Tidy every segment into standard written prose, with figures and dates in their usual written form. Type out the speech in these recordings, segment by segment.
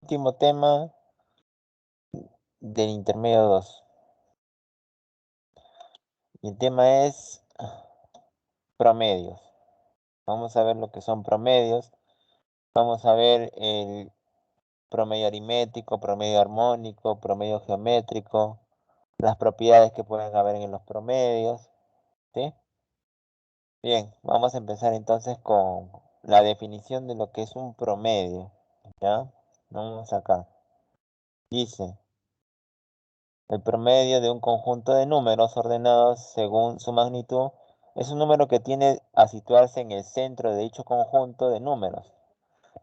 Último tema del intermedio 2. Y el tema es promedios. Vamos a ver lo que son promedios. Vamos a ver el promedio aritmético, promedio armónico, promedio geométrico, las propiedades que pueden haber en los promedios, ¿sí? Bien, vamos a empezar entonces con la definición de lo que es un promedio, ¿ya? Vamos acá. Dice, el promedio de un conjunto de números ordenados según su magnitud es un número que tiende a situarse en el centro de dicho conjunto de números.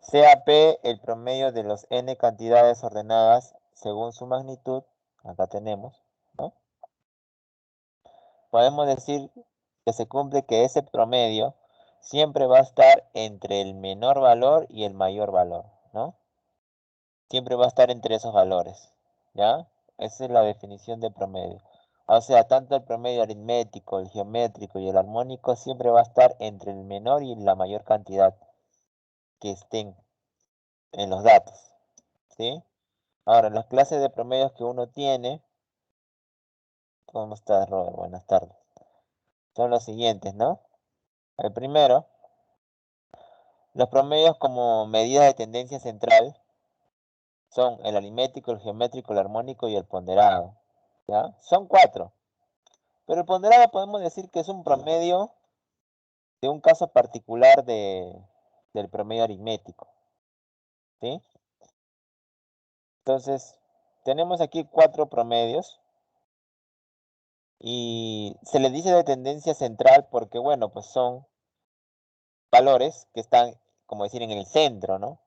Sea P el promedio de las n cantidades ordenadas según su magnitud, acá tenemos, ¿no? Podemos decir que se cumple que ese promedio siempre va a estar entre el menor valor y el mayor valor, ¿no? Siempre va a estar entre esos valores, ¿ya? Esa es la definición de promedio. O sea, tanto el promedio aritmético, el geométrico y el armónico siempre va a estar entre el menor y la mayor cantidad que estén en los datos, ¿sí? Ahora, las clases de promedios que uno tiene, ¿cómo estás, Robert? Buenas tardes. Son los siguientes, ¿no? El primero, los promedios como medida de tendencia central son el aritmético, el geométrico, el armónico y el ponderado, ¿ya? Son 4. Pero el ponderado podemos decir que es un promedio de un caso particular del promedio aritmético, ¿sí? Entonces, tenemos aquí 4 promedios y se les dice de tendencia central porque, bueno, pues son valores que están, como decir, en el centro, ¿no?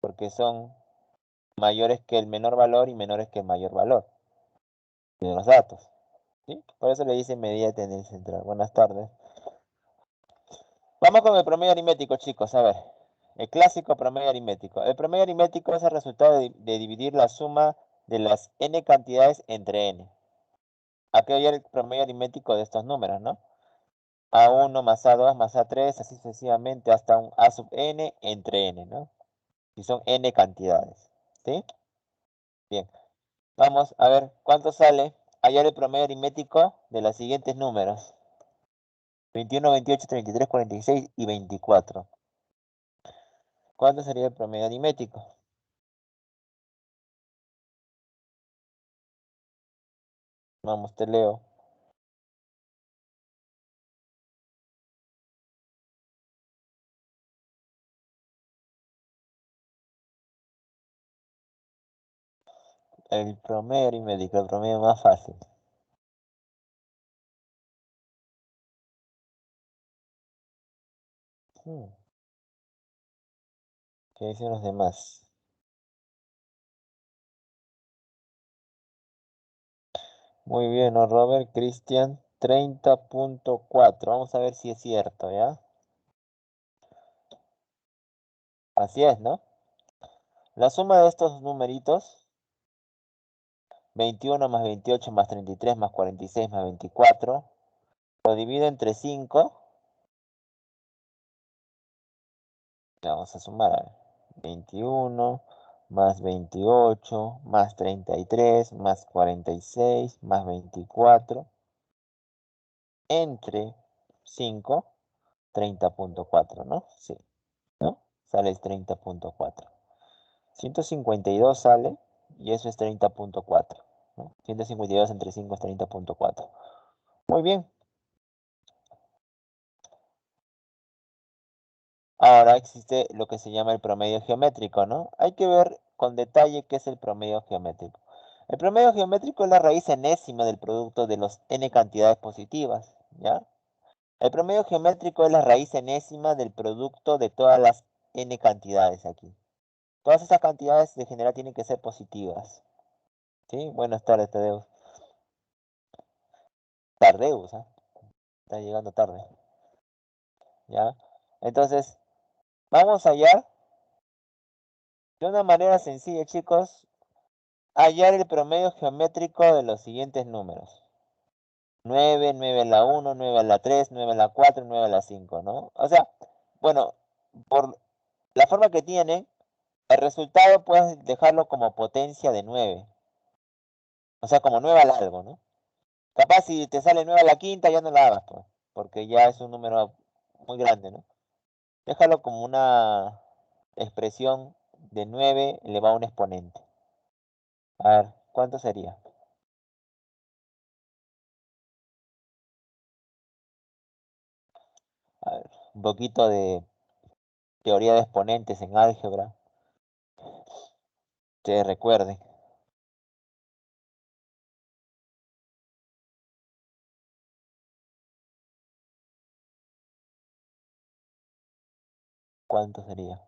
Porque son mayores que el menor valor y menores que el mayor valor de los datos, ¿sí? Por eso le dicen medida de tendencia central. Buenas tardes. Vamos con el promedio aritmético, chicos. A ver, el clásico promedio aritmético. El promedio aritmético es el resultado de dividir la suma de las n cantidades entre n. Aquí hay el promedio aritmético de estos números, ¿no? A1 más A2 más A3, así sucesivamente hasta un A sub n entre n, ¿no? Y son n cantidades, ¿sí? Bien, vamos a ver cuánto sale hallar el promedio aritmético de los siguientes números. 21, 28, 33, 46 y 24. ¿Cuánto sería el promedio aritmético? Vamos, te leo. El promedio aritmético, el promedio más fácil. ¿Qué dicen los demás? Muy bien, ¿no, Robert? Cristian, 30.4. Vamos a ver si es cierto, ¿ya? Así es, ¿no? La suma de estos numeritos, 21 más 28 más 33 más 46 más 24, lo divido entre 5. Vamos a sumar, a ver. 21 más 28 más 33 más 46 más 24 entre 5, 30.4, ¿no? Sí, ¿no? Sale el 30.4. 152 sale y eso es 30.4, ¿no? 152 entre 5 es 30.4. Muy bien. Ahora existe lo que se llama el promedio geométrico, ¿no? Hay que ver con detalle qué es el promedio geométrico. El promedio geométrico es la raíz enésima del producto de los n cantidades positivas, ¿ya? El promedio geométrico es la raíz enésima del producto de todas las n cantidades aquí. Todas esas cantidades de general tienen que ser positivas, ¿sí? Buenas tardes, Tadeus. Tardeus, ¿ah? Está llegando tarde, ¿ya? Entonces, vamos allá. De una manera sencilla, chicos, hallar el promedio geométrico de los siguientes números. 9, 9 a la 1, 9 a la 3, 9 a la 4, 9 a la 5, ¿no? O sea, bueno, por la forma que tiene, El resultado puedes dejarlo como potencia de 9. O sea, como 9 al algo, ¿no? Capaz si te sale 9 a la quinta, ya no la hagas, pues, porque ya es un número muy grande, ¿no? Déjalo como una expresión de 9 elevado a un exponente. A ver, ¿cuánto sería? A ver, un poquito de teoría de exponentes en álgebra, te recuerde. ¿Cuánto sería?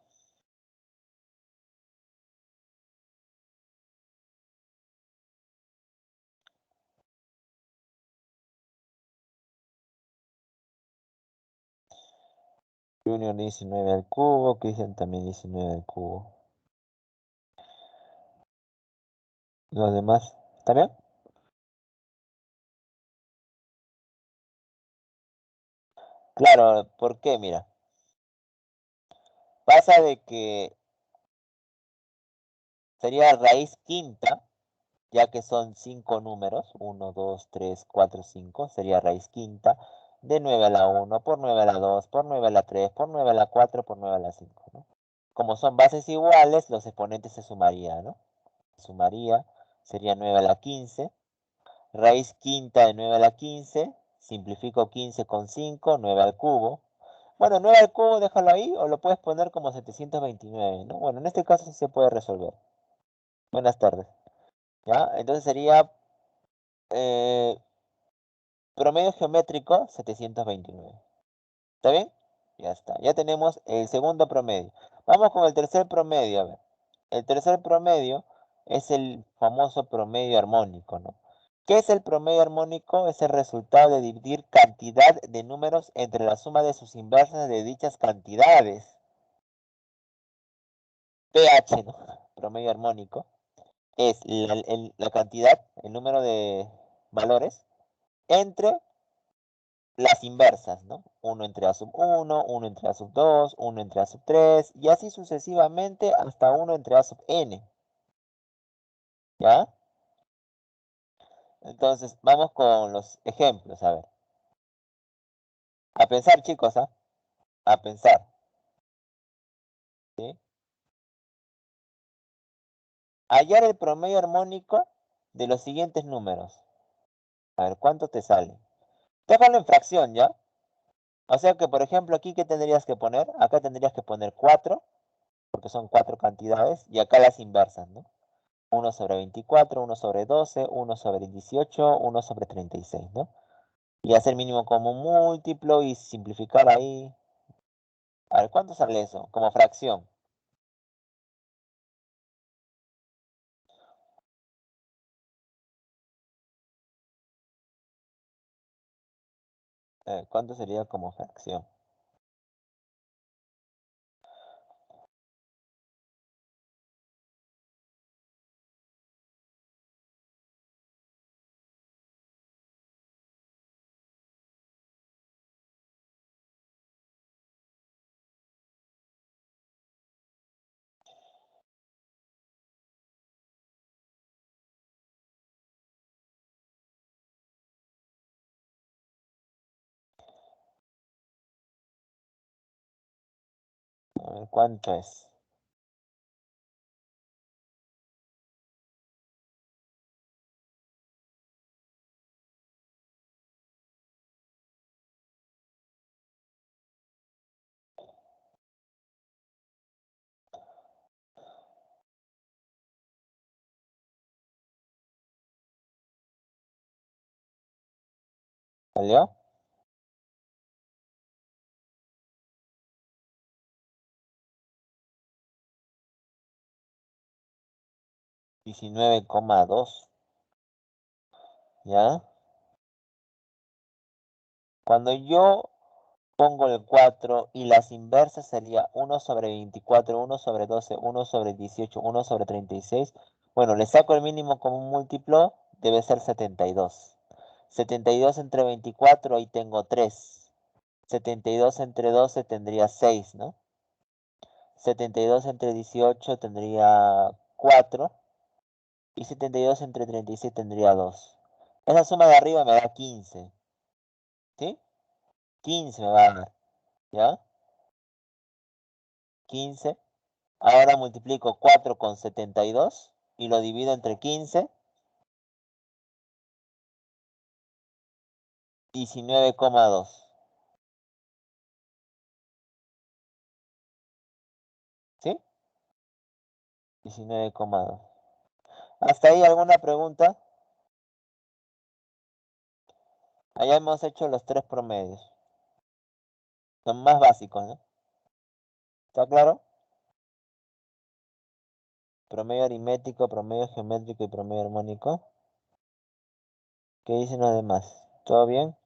Junior dice 9 al cubo, Cristian también dice 9 al cubo. Los demás, ¿está bien? Claro, ¿por qué? Mira, pasa de que sería raíz quinta, ya que son 5 números, uno, 2, 3, 4, 5, sería raíz quinta, de 9 a la uno, por 9 a la 2, por 9 a la 3, por 9 a la 4, por 9 a la 5, ¿no? Como son bases iguales, los exponentes se sumarían, ¿no? Sumaría, sería 9 a la 15, raíz quinta de 9 a la 15, simplifico 15 con 5, 9 al cubo. Bueno, 9 al cubo déjalo ahí o lo puedes poner como 729, ¿no? Bueno, en este caso sí se puede resolver. Buenas tardes. ¿Ya? Entonces sería eh, promedio geométrico 729. ¿Está bien? Ya está. Ya tenemos el segundo promedio. Vamos con el tercer promedio. A ver. El tercer promedio es el famoso promedio armónico, ¿no? ¿Qué es el promedio armónico? Es el resultado de dividir cantidad de números entre la suma de sus inversas de dichas cantidades. pH, ¿no? Promedio armónico es la cantidad, el número de valores entre las inversas, ¿no? Uno entre A sub 1, uno entre A sub 2, uno entre A sub 3, y así sucesivamente hasta uno entre A sub n, ¿ya? Entonces, vamos con los ejemplos, a ver. A pensar, chicos, ¿ah? A pensar, ¿sí? Hallar el promedio armónico de los siguientes números. A ver, ¿cuánto te sale? Déjalo en fracción, ¿ya? O sea que, por ejemplo, aquí, ¿qué tendrías que poner? Acá tendrías que poner 4, porque son 4 cantidades, y acá las inversas, ¿no? Uno sobre 24, uno sobre 12, uno sobre 18, uno sobre 36, ¿no? Y hacer mínimo común múltiplo y simplificar ahí. A ver, ¿cuánto sale eso? Como fracción. ¿Cuánto sería como fracción? A ver, ¿cuánto es? ¿Salió? 19,2. ¿Ya? Cuando yo pongo el 4 y las inversas sería uno sobre 24, uno sobre 12, uno sobre 18, uno sobre 36. Bueno, le saco el mínimo como un múltiplo, debe ser 72. 72 entre 24, ahí tengo 3. 72 entre 12 tendría 6, ¿no? 72 entre 18 tendría 4. Y 72 entre 36 tendría 2. Esa suma de arriba me da 15. ¿Sí? 15 me va a dar. ¿Ya? 15. Ahora multiplico 4 con 72 y lo divido entre 15. 19,2. ¿Sí? 19,2. ¿Hasta ahí alguna pregunta? Allá hemos hecho los tres promedios. Son más básicos, ¿no? ¿Está claro? Promedio aritmético, promedio geométrico y promedio armónico. ¿Qué dicen los demás? ¿Todo bien?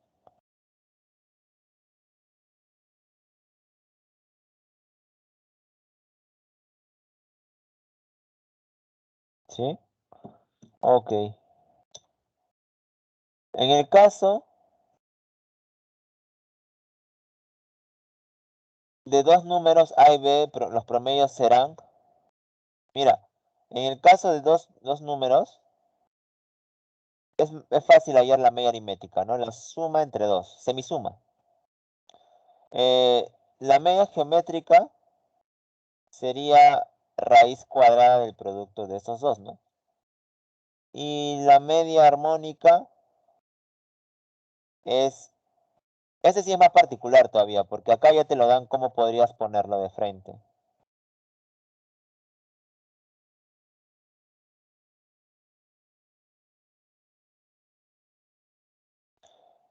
¿Sí? Ok. En el caso de dos números A y B, los promedios serán, mira, en el caso de dos números, es fácil hallar la media aritmética, ¿no? La suma entre dos, semisuma. La media geométrica sería raíz cuadrada del producto de esos dos, ¿no? Y la media armónica es, ese sí es más particular todavía, porque acá ya te lo dan cómo podrías ponerlo de frente.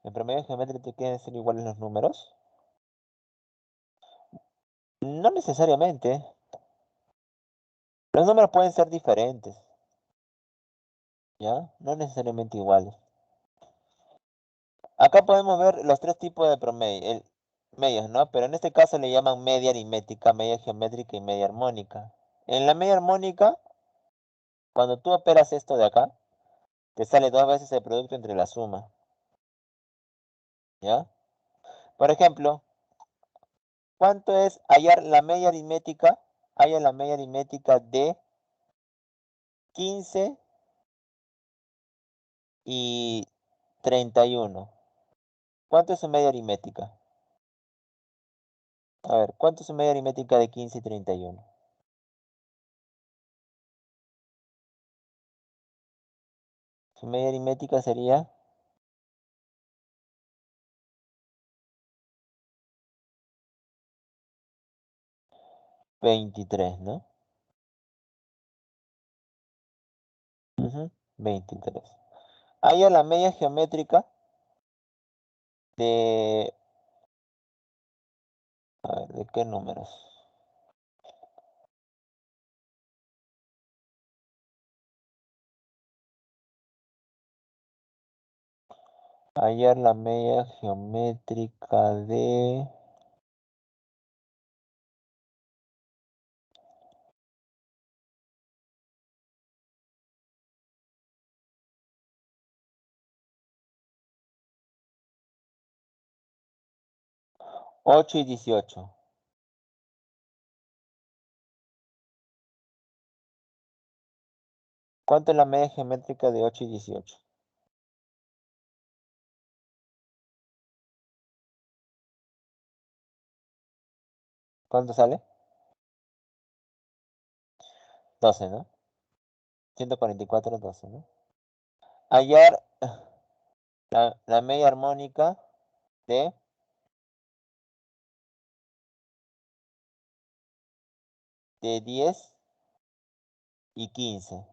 ¿En promedio geométrico te quieren ser iguales los números? No necesariamente. Los números pueden ser diferentes, ¿ya? No necesariamente iguales. Acá podemos ver los tres tipos de promedio, medios, ¿no? Pero en este caso le llaman media aritmética, media geométrica y media armónica. En la media armónica, cuando tú operas esto de acá, te sale dos veces el producto entre la suma, ¿ya? Por ejemplo, ¿cuánto es hallar la media aritmética? Hallar la media aritmética de 15 y 31. ¿Cuánto es su media aritmética? A ver, ¿cuánto es su media aritmética de 15 y 31? Su media aritmética sería 23, ¿no? Ujú, 23. Haya la media geométrica de... A ver, ¿de qué números? Hallar la media geométrica de... Ocho y 18. ¿Cuánto es la media geométrica de 8 y 18? ¿Cuánto sale? 12, ¿no? 144, 12, ¿no? Hallar la media armónica de 10 y 15.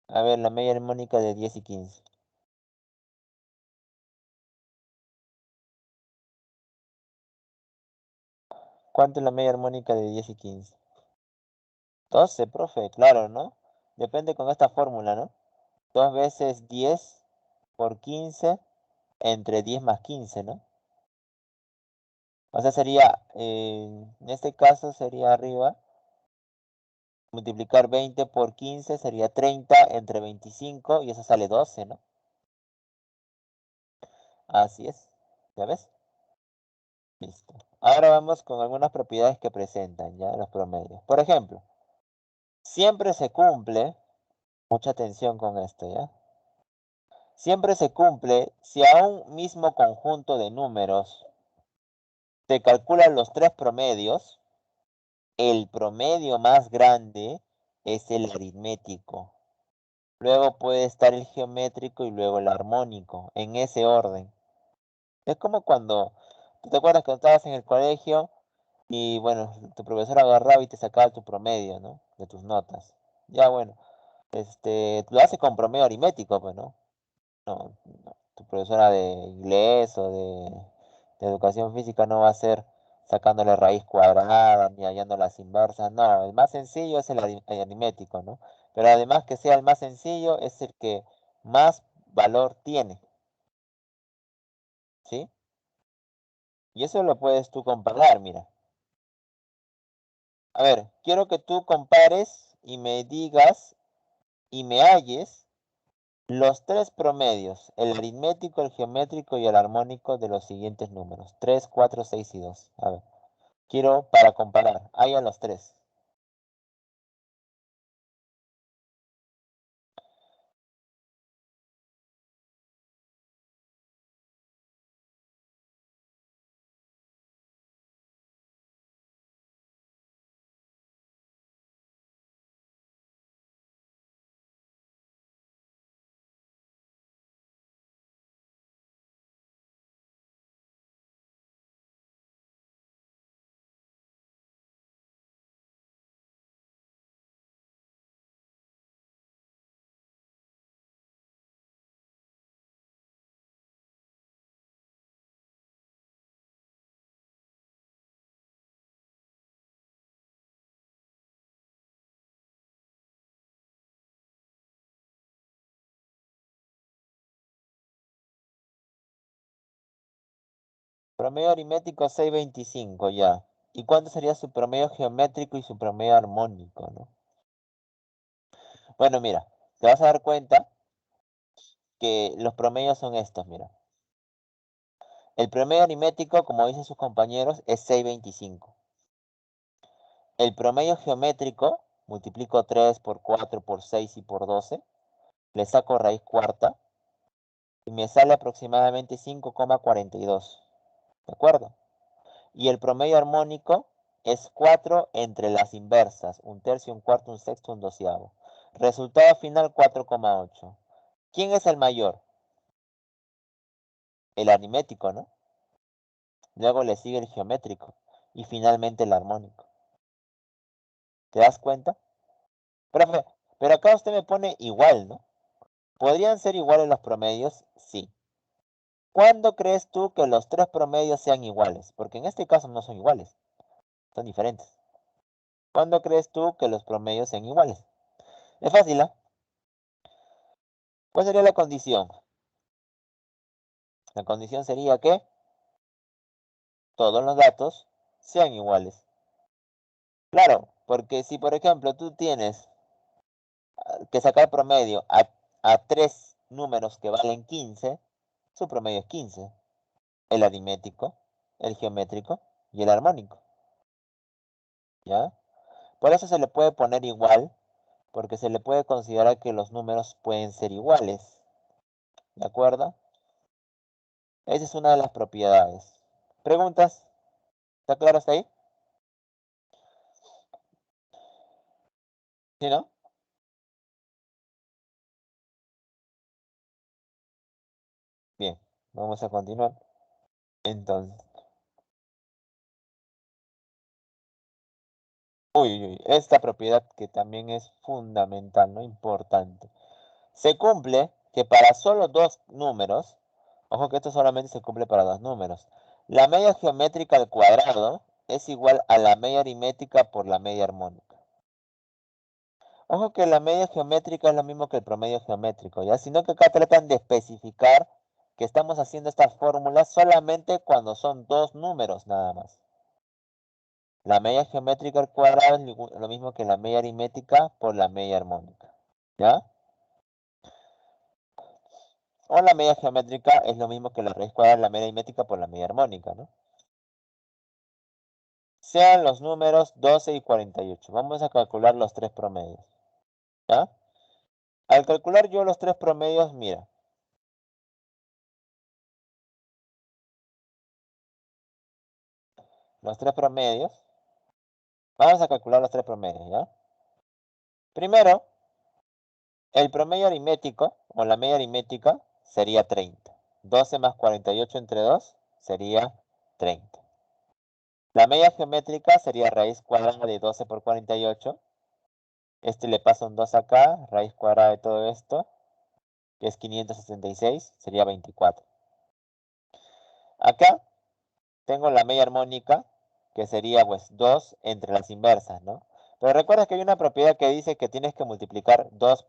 A ver, la media armónica de 10 y 15. ¿Cuánto es la media armónica de 10 y 15? 12, profe, claro, ¿no? Depende con esta fórmula, ¿no? 2 veces 10 por 15 entre 10 más 15, ¿no? O sea, sería, en este caso sería arriba, multiplicar 20 por 15 sería 30 entre 25 y eso sale 12, ¿no? Así es, ¿ya ves? Listo. Ahora vamos con algunas propiedades que presentan ya los promedios. Por ejemplo, siempre se cumple, mucha atención con esto, ¿ya? Siempre se cumple si a un mismo conjunto de números se calculan los tres promedios, el promedio más grande es el aritmético. Luego puede estar el geométrico y luego el armónico, en ese orden. Es como cuando, ¿tú te acuerdas cuando estabas en el colegio y bueno, tu profesor agarraba y te sacaba tu promedio, ¿no? De tus notas. Ya bueno, lo hace con promedio aritmético, pues, ¿no? No, no, tu profesora de inglés o de educación física no va a ser sacándole raíz cuadrada ni hallando las inversas. No, el más sencillo es el aritmético, ¿no? Pero además que sea el más sencillo, es el que más valor tiene, ¿sí? Y eso lo puedes tú comparar, mira. A ver, quiero que tú compares y me digas y me halles los tres promedios, el aritmético, el geométrico y el armónico de los siguientes números, 3, 4, 6 y 2. A ver, quiero para comparar, haya los tres. Promedio aritmético 6,25 ya. ¿Y cuánto sería su promedio geométrico y su promedio armónico, no? Bueno, mira, te vas a dar cuenta que los promedios son estos, mira. El promedio aritmético, como dicen sus compañeros, es 6,25. El promedio geométrico, multiplico 3 por 4 por 6 y por 12, le saco raíz cuarta y me sale aproximadamente 5,42. ¿De acuerdo? Y el promedio armónico es 4 entre las inversas, un tercio, un cuarto, un sexto, un doceavo. Resultado final 4,8. ¿Quién es el mayor? El aritmético, ¿no? Luego le sigue el geométrico y finalmente el armónico. ¿Te das cuenta? Profe, pero acá usted me pone igual, ¿no? ¿Podrían ser iguales los promedios? Sí. ¿Cuándo crees tú que los tres promedios sean iguales? Porque en este caso no son iguales, son diferentes. ¿Cuándo crees tú que los promedios sean iguales? Es fácil, ¿ah? ¿Cuál sería la condición? La condición sería que todos los datos sean iguales. Claro, porque si por ejemplo tú tienes que sacar promedio a tres números que valen 15, su promedio es 15. El aritmético, el geométrico y el armónico. ¿Ya? Por eso se le puede poner igual, porque se le puede considerar que los números pueden ser iguales. ¿De acuerdo? Esa es una de las propiedades. ¿Preguntas? ¿Está claro hasta ahí? ¿Sí, no? Bien, vamos a continuar. Entonces, esta propiedad que también es fundamental, ¿no? Importante. Se cumple que para solo dos números, ojo que esto solamente se cumple para dos números, la media geométrica al cuadrado es igual a la media aritmética por la media armónica. Ojo que la media geométrica es lo mismo que el promedio geométrico, ¿ya? Sino que acá tratan de especificar que estamos haciendo estas fórmulas solamente cuando son dos números nada más. La media geométrica al cuadrado es lo mismo que la media aritmética por la media armónica, ¿ya? O la media geométrica es lo mismo que la raíz cuadrada de la media aritmética por la media armónica, ¿no? sean los números 12 y 48. Vamos a calcular los tres promedios. ¿Ya? Al calcular yo los tres promedios, mira. Los tres promedios. Vamos a calcular los tres promedios, ¿ya? Primero, el promedio aritmético, o la media aritmética, sería 30. 12 más 48 entre 2 sería 30. La media geométrica sería raíz cuadrada de 12 por 48. Este le pasa un 2 acá, raíz cuadrada de todo esto, que es 576, sería 24. Acá tengo la media armónica, que sería pues 2 entre las inversas, ¿no? Pero recuerda que hay una propiedad que dice que tienes que multiplicar 2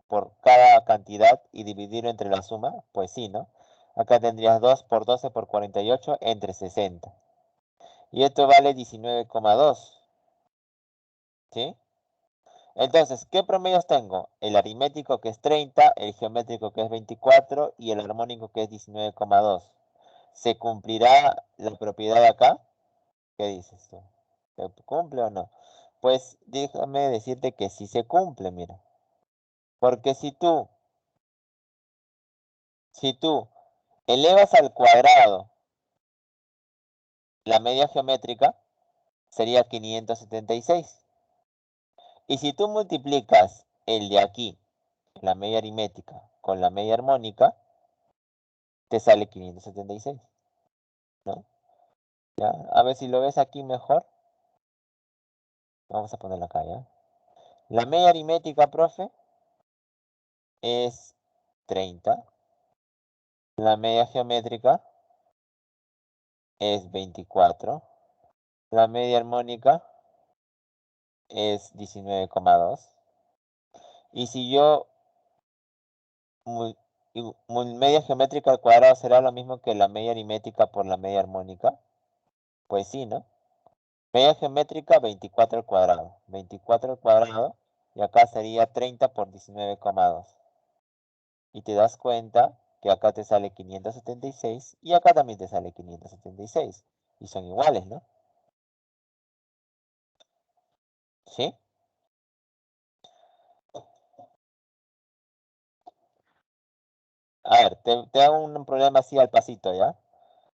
por cada cantidad y dividirlo entre la suma. Pues sí, ¿no? Acá tendrías 2 por 12 por 48 entre 60. Y esto vale 19,2. ¿Sí? Entonces, ¿qué promedios tengo? El aritmético que es 30, el geométrico que es 24 y el armónico que es 19,2. ¿Se cumplirá la propiedad acá? ¿Qué dices tú? ¿Se cumple o no? Pues déjame decirte que sí se cumple, mira. Porque si tú elevas al cuadrado la media geométrica, sería 576. Y si tú multiplicas el de aquí, la media aritmética, con la media armónica, te sale 576, ¿no? ¿Ya? A ver si lo ves aquí mejor. Vamos a ponerlo acá, ¿ya? La media aritmética, profe, es 30. La media geométrica es 24. La media armónica es 19,2. Y si yo media geométrica al cuadrado será lo mismo que la media aritmética por la media armónica. Pues sí, ¿no? Media geométrica 24 al cuadrado. 24 al cuadrado. Y acá sería 30 por 19,2. Y te das cuenta que acá te sale 576 y acá también te sale 576. Y son iguales, ¿no? ¿Sí? A ver, te hago un problema así al pasito, ¿ya?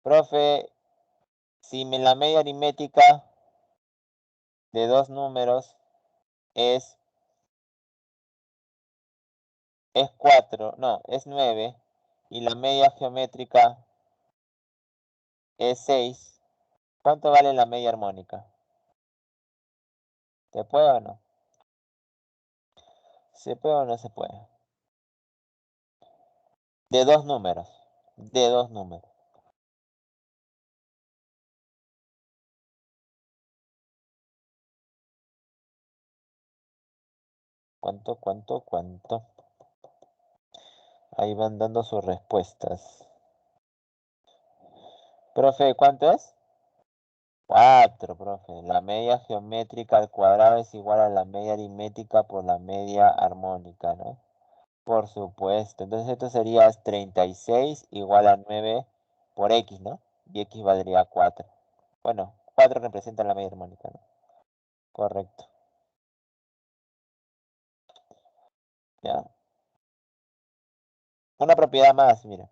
Profe, si la media aritmética de dos números es, es 4, no, es 9, y la media geométrica es 6, ¿cuánto vale la media armónica? ¿Se puede o no? ¿Se puede o no se puede? De dos números. De dos números. ¿Cuánto, cuánto, cuánto? Ahí van dando sus respuestas. Profe, ¿cuánto es? 4, profe. La media geométrica al cuadrado es igual a la media aritmética por la media armónica, ¿no? Por supuesto. Entonces esto sería 36 igual a 9 por x, ¿no? Y x valdría 4. Bueno, 4 representa la media armónica, ¿no? Correcto. ¿Ya? Una propiedad más, mira.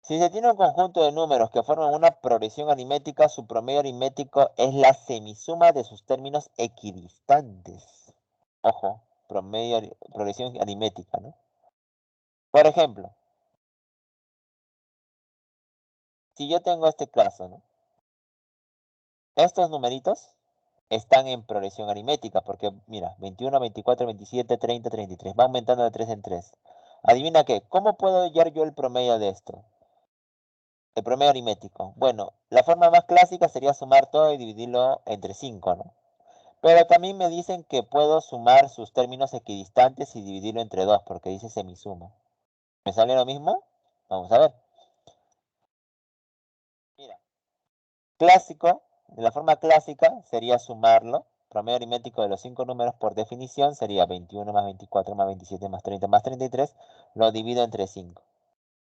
Si se tiene un conjunto de números que forman una progresión aritmética, su promedio aritmético es la semisuma de sus términos equidistantes. Ojo, progresión aritmética, ¿no? Por ejemplo, si yo tengo este caso, ¿no? Estos numeritos están en progresión aritmética, porque mira, 21, 24, 27, 30, 33, va aumentando de 3 en 3. Adivina qué, ¿cómo puedo hallar yo el promedio de esto? El promedio aritmético. Bueno, la forma más clásica sería sumar todo y dividirlo entre 5, ¿no? Pero también me dicen que puedo sumar sus términos equidistantes y dividirlo entre 2, porque dice semisuma. ¿Me sale lo mismo? Vamos a ver. Mira, clásico, de la forma clásica sería sumarlo. Promedio aritmético de los 5 números por definición sería 21 más 24 más 27 más 30 más 33. Lo divido entre 5.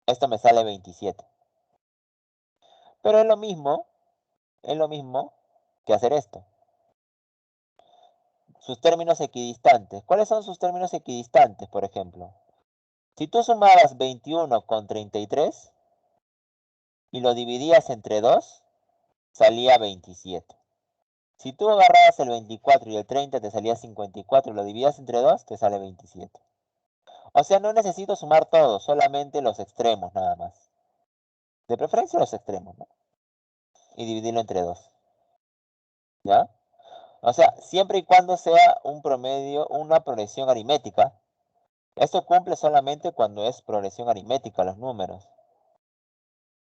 Esto me sale 27. Pero es lo mismo es lo mismo que hacer esto. Sus términos equidistantes. ¿Cuáles son sus términos equidistantes, por ejemplo? Si tú sumabas 21 con 33 y lo dividías entre 2, salía 27. Si tú agarrabas el 24 y el 30 te salía 54 y lo dividías entre 2, te sale 27. O sea, no necesito sumar todo, solamente los extremos nada más. De preferencia los extremos, ¿no? Y dividirlo entre 2. ¿Ya? O sea, siempre y cuando sea un promedio, una progresión aritmética. Esto cumple solamente cuando es progresión aritmética los números.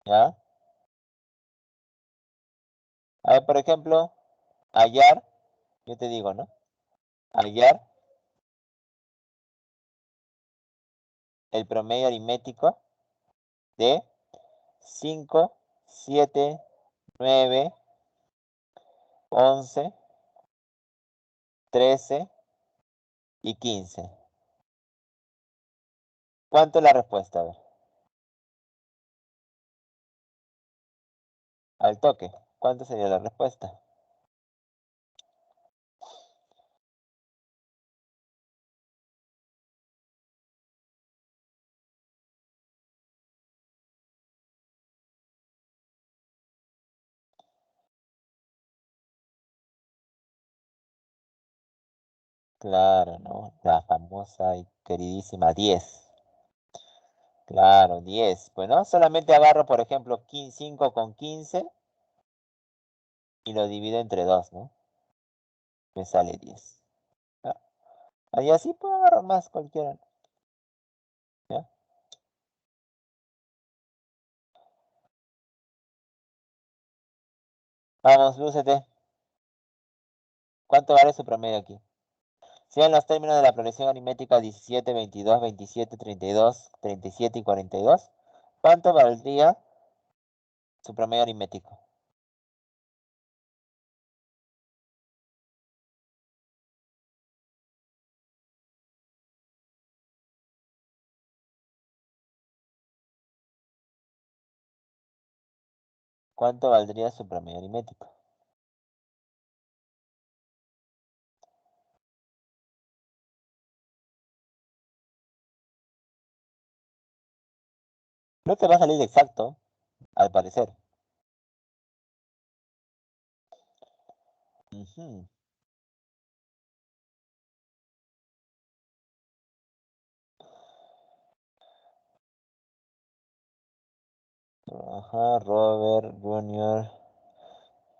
¿Ya? A ver, por ejemplo, hallar, yo te digo, ¿no? Hallar el promedio aritmético de 5, 7, 9, 11, 13 y 15. ¿Cuánto es la respuesta? A ver, al toque. ¿Cuánto sería la respuesta? Claro, ¿no? La famosa y queridísima 10. Claro, 10. Bueno, solamente agarro, por ejemplo, 5 con 15 y lo divido entre 2, ¿no? Me sale 10. ¿Ya? Ahí así puedo agarrar más cualquiera, ¿no? ¿Ya? Vamos, lúcete. ¿Cuánto vale su promedio aquí? Sean los términos de la progresión aritmética 17, 22, 27, 32, 37 y 42. ¿Cuánto valdría su promedio aritmético? ¿Cuánto valdría su promedio aritmético? No te va a salir exacto, al parecer. Ujú. Ajá, Robert, Junior,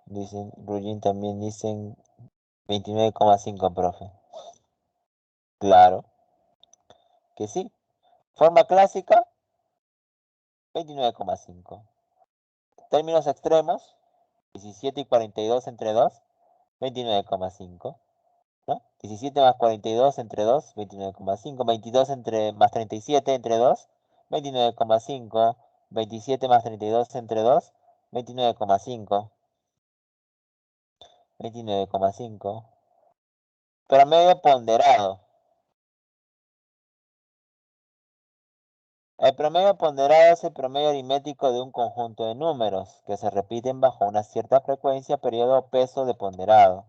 dicen, Rugin también dicen 29,5, profe. Claro que sí. Forma clásica, 29,5. Términos extremos, 17 y 42 entre 2, 29,5. ¿No? 17 más 42 entre 2, 29,5. 22 más 37 entre 2, 29,5. 27 más 32 entre 2, 29,5. 29,5. Promedio ponderado. El promedio ponderado es el promedio aritmético de un conjunto de números que se repiten bajo una cierta frecuencia, periodo o peso de ponderado.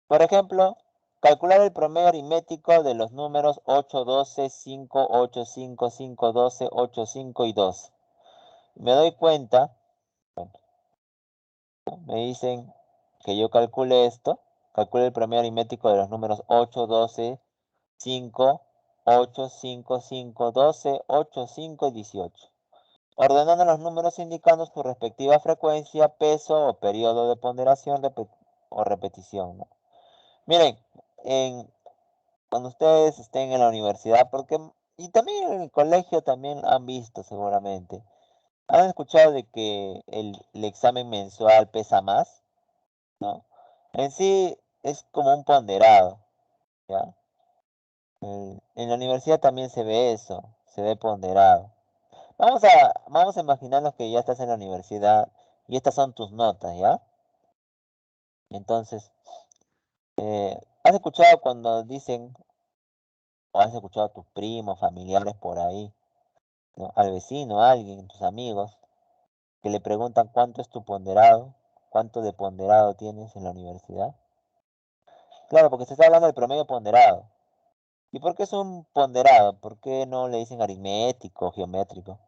Por ejemplo, calcular el promedio aritmético de los números 8, 12, 5, 8, 5, 5, 12, 8, 5 y 2. Me doy cuenta, bueno, me dicen que yo calcule esto, calcule el promedio aritmético de los números 8, 12, 5, 8, 5, 5, 12, 8, 5 y 18. Ordenando los números indicando su respectiva frecuencia, peso o periodo de ponderación o repetición, ¿no? Miren, cuando ustedes estén en la universidad, y también en el colegio también han visto seguramente, han escuchado de que el examen mensual pesa más, ¿no? En sí es como un ponderado, ¿ya? En la universidad también se ve eso, se ve ponderado. Vamos a imaginarnos que ya estás en la universidad y estas son tus notas, ¿ya? Entonces, ¿has escuchado cuando dicen, o has escuchado a tus primos, familiares por ahí, ¿no? Al vecino, a alguien, tus amigos, que le preguntan cuánto es tu ponderado, cuánto de ponderado tienes en la universidad. Claro, porque se está hablando del promedio ponderado. ¿Y por qué es un ponderado? ¿Por qué no le dicen aritmético, geométrico?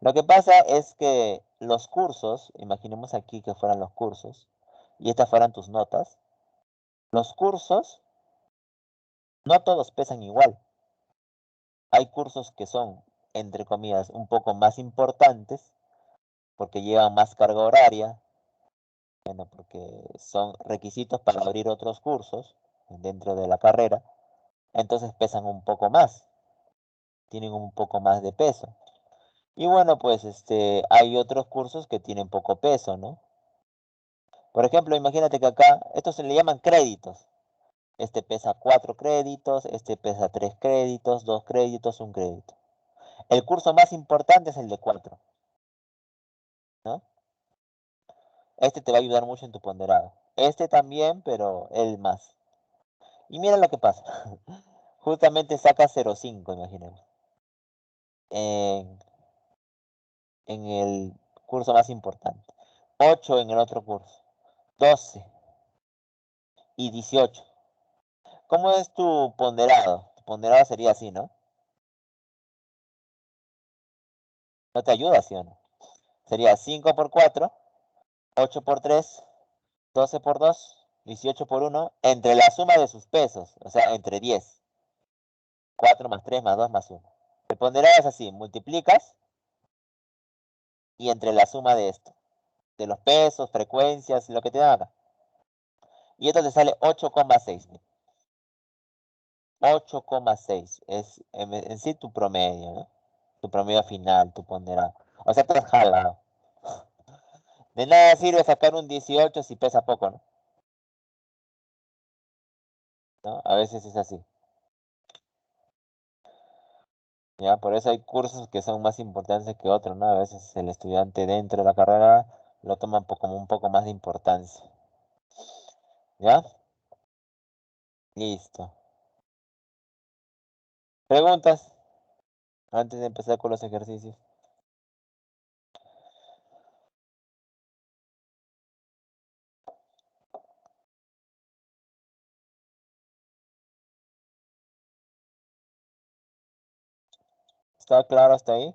Lo que pasa es que los cursos, imaginemos aquí que fueran los cursos, y estas fueran tus notas, los cursos no todos pesan igual. Hay cursos que son, entre comillas, un poco más importantes porque llevan más carga horaria, bueno, porque son requisitos para abrir otros cursos dentro de la carrera, entonces pesan un poco más, tienen un poco más de peso. Y bueno, pues hay otros cursos que tienen poco peso, ¿no? Por ejemplo, imagínate que acá, estos se le llaman créditos. Este pesa 4 créditos, este pesa 3 créditos, 2 créditos, 1 crédito. El curso más importante es el de 4, ¿no? Este te va a ayudar mucho en tu ponderado. Este también, pero el más. Y mira lo que pasa. Justamente saca 0,5, imaginemos. En, en el curso más importante. 8 en el otro curso. 12 y 18. ¿Cómo es tu ponderado? Tu ponderado sería así, ¿no? ¿No te ayuda, sí o no? Sería 5 por 4, 8 por 3, 12 por 2, 18 por 1, entre la suma de sus pesos, o sea, entre 10. 4 más 3 más 2 más 1. El ponderado es así, multiplicas y entre la suma de esto, de los pesos, frecuencias, lo que te dan acá. Y esto te sale 8,6. 8,6 es en sí tu promedio, ¿no? Tu promedio final, tu ponderado. O sea, te has jalado. De nada sirve sacar un 18 si pesa poco, ¿no? ¿No? A veces es así. ¿Ya? Por eso hay cursos que son más importantes que otros, ¿no? A veces el estudiante dentro de la carrera lo toma como un poco más de importancia. ¿Ya? Listo. ¿Preguntas? Antes de empezar con los ejercicios. ¿Está claro hasta ahí?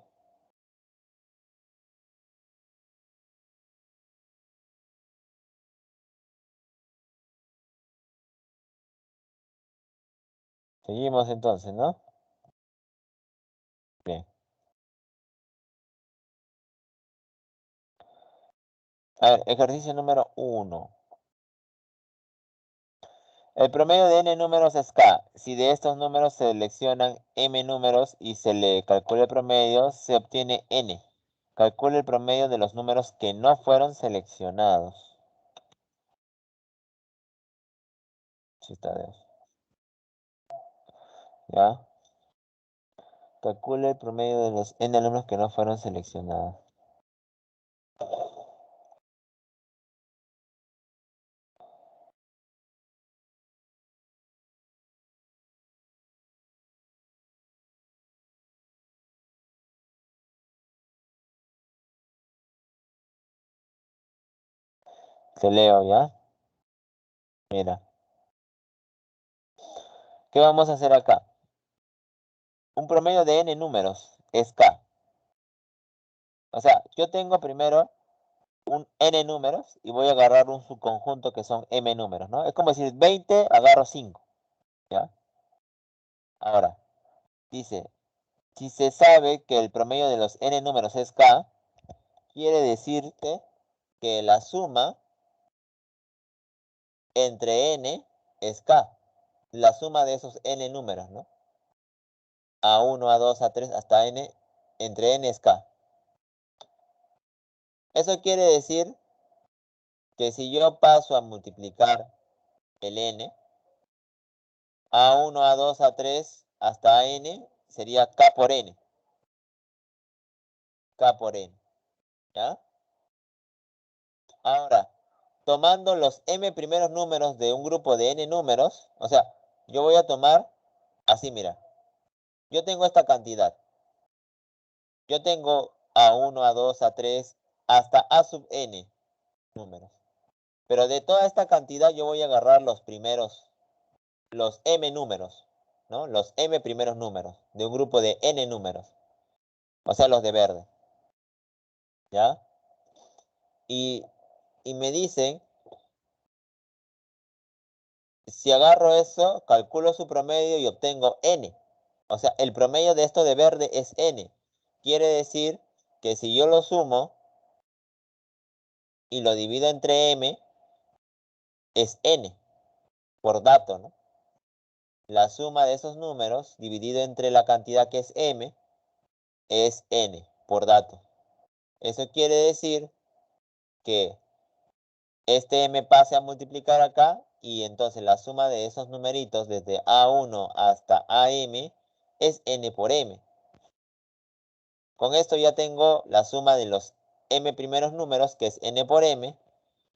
Seguimos entonces, ¿no? Bien. A ver, ejercicio número 1. El promedio de n números es k. Si de estos números se seleccionan m números y se le calcula el promedio, se obtiene n. Calcula el promedio de los números que no fueron seleccionados. Sí está de eso. ¿Ya? Calcula el promedio de los n números que no fueron seleccionados. Te leo, ¿ya? Mira. ¿Qué vamos a hacer acá? Un promedio de n números es k. O sea, yo tengo primero un n números y voy a agarrar un subconjunto que son m números, ¿no? Es como decir 20, agarro 5, ¿ya? Ahora, dice, si se sabe que el promedio de los n números es k, quiere decirte que la suma entre n es k. La suma de esos n números, ¿no? A1, A2, A3, hasta n, entre n es k. Eso quiere decir que si yo paso a multiplicar el n, A1, A2, A3, hasta n, sería k por n. K por n, ¿ya? Ahora, tomando los m primeros números de un grupo de n números, o sea, yo voy a tomar así, mira, yo tengo esta cantidad, Yo tengo A1, A2, A3, hasta A sub n números. Pero de toda esta cantidad yo voy a agarrar los primeros, los m números, ¿no? Los m primeros números de un grupo de n números. O sea, los de verde, ¿ya? Y, y me dicen, si agarro eso, calculo su promedio y obtengo n. O sea, el promedio de esto de verde es n. Quiere decir que si yo lo sumo y lo divido entre m, es n por dato, ¿no? La suma de esos números dividido entre la cantidad que es m es n por dato. Eso quiere decir que este m pase a multiplicar acá y entonces la suma de esos numeritos desde A1 hasta AM es n por m. Con esto ya tengo la suma de los m primeros números, que es n por m,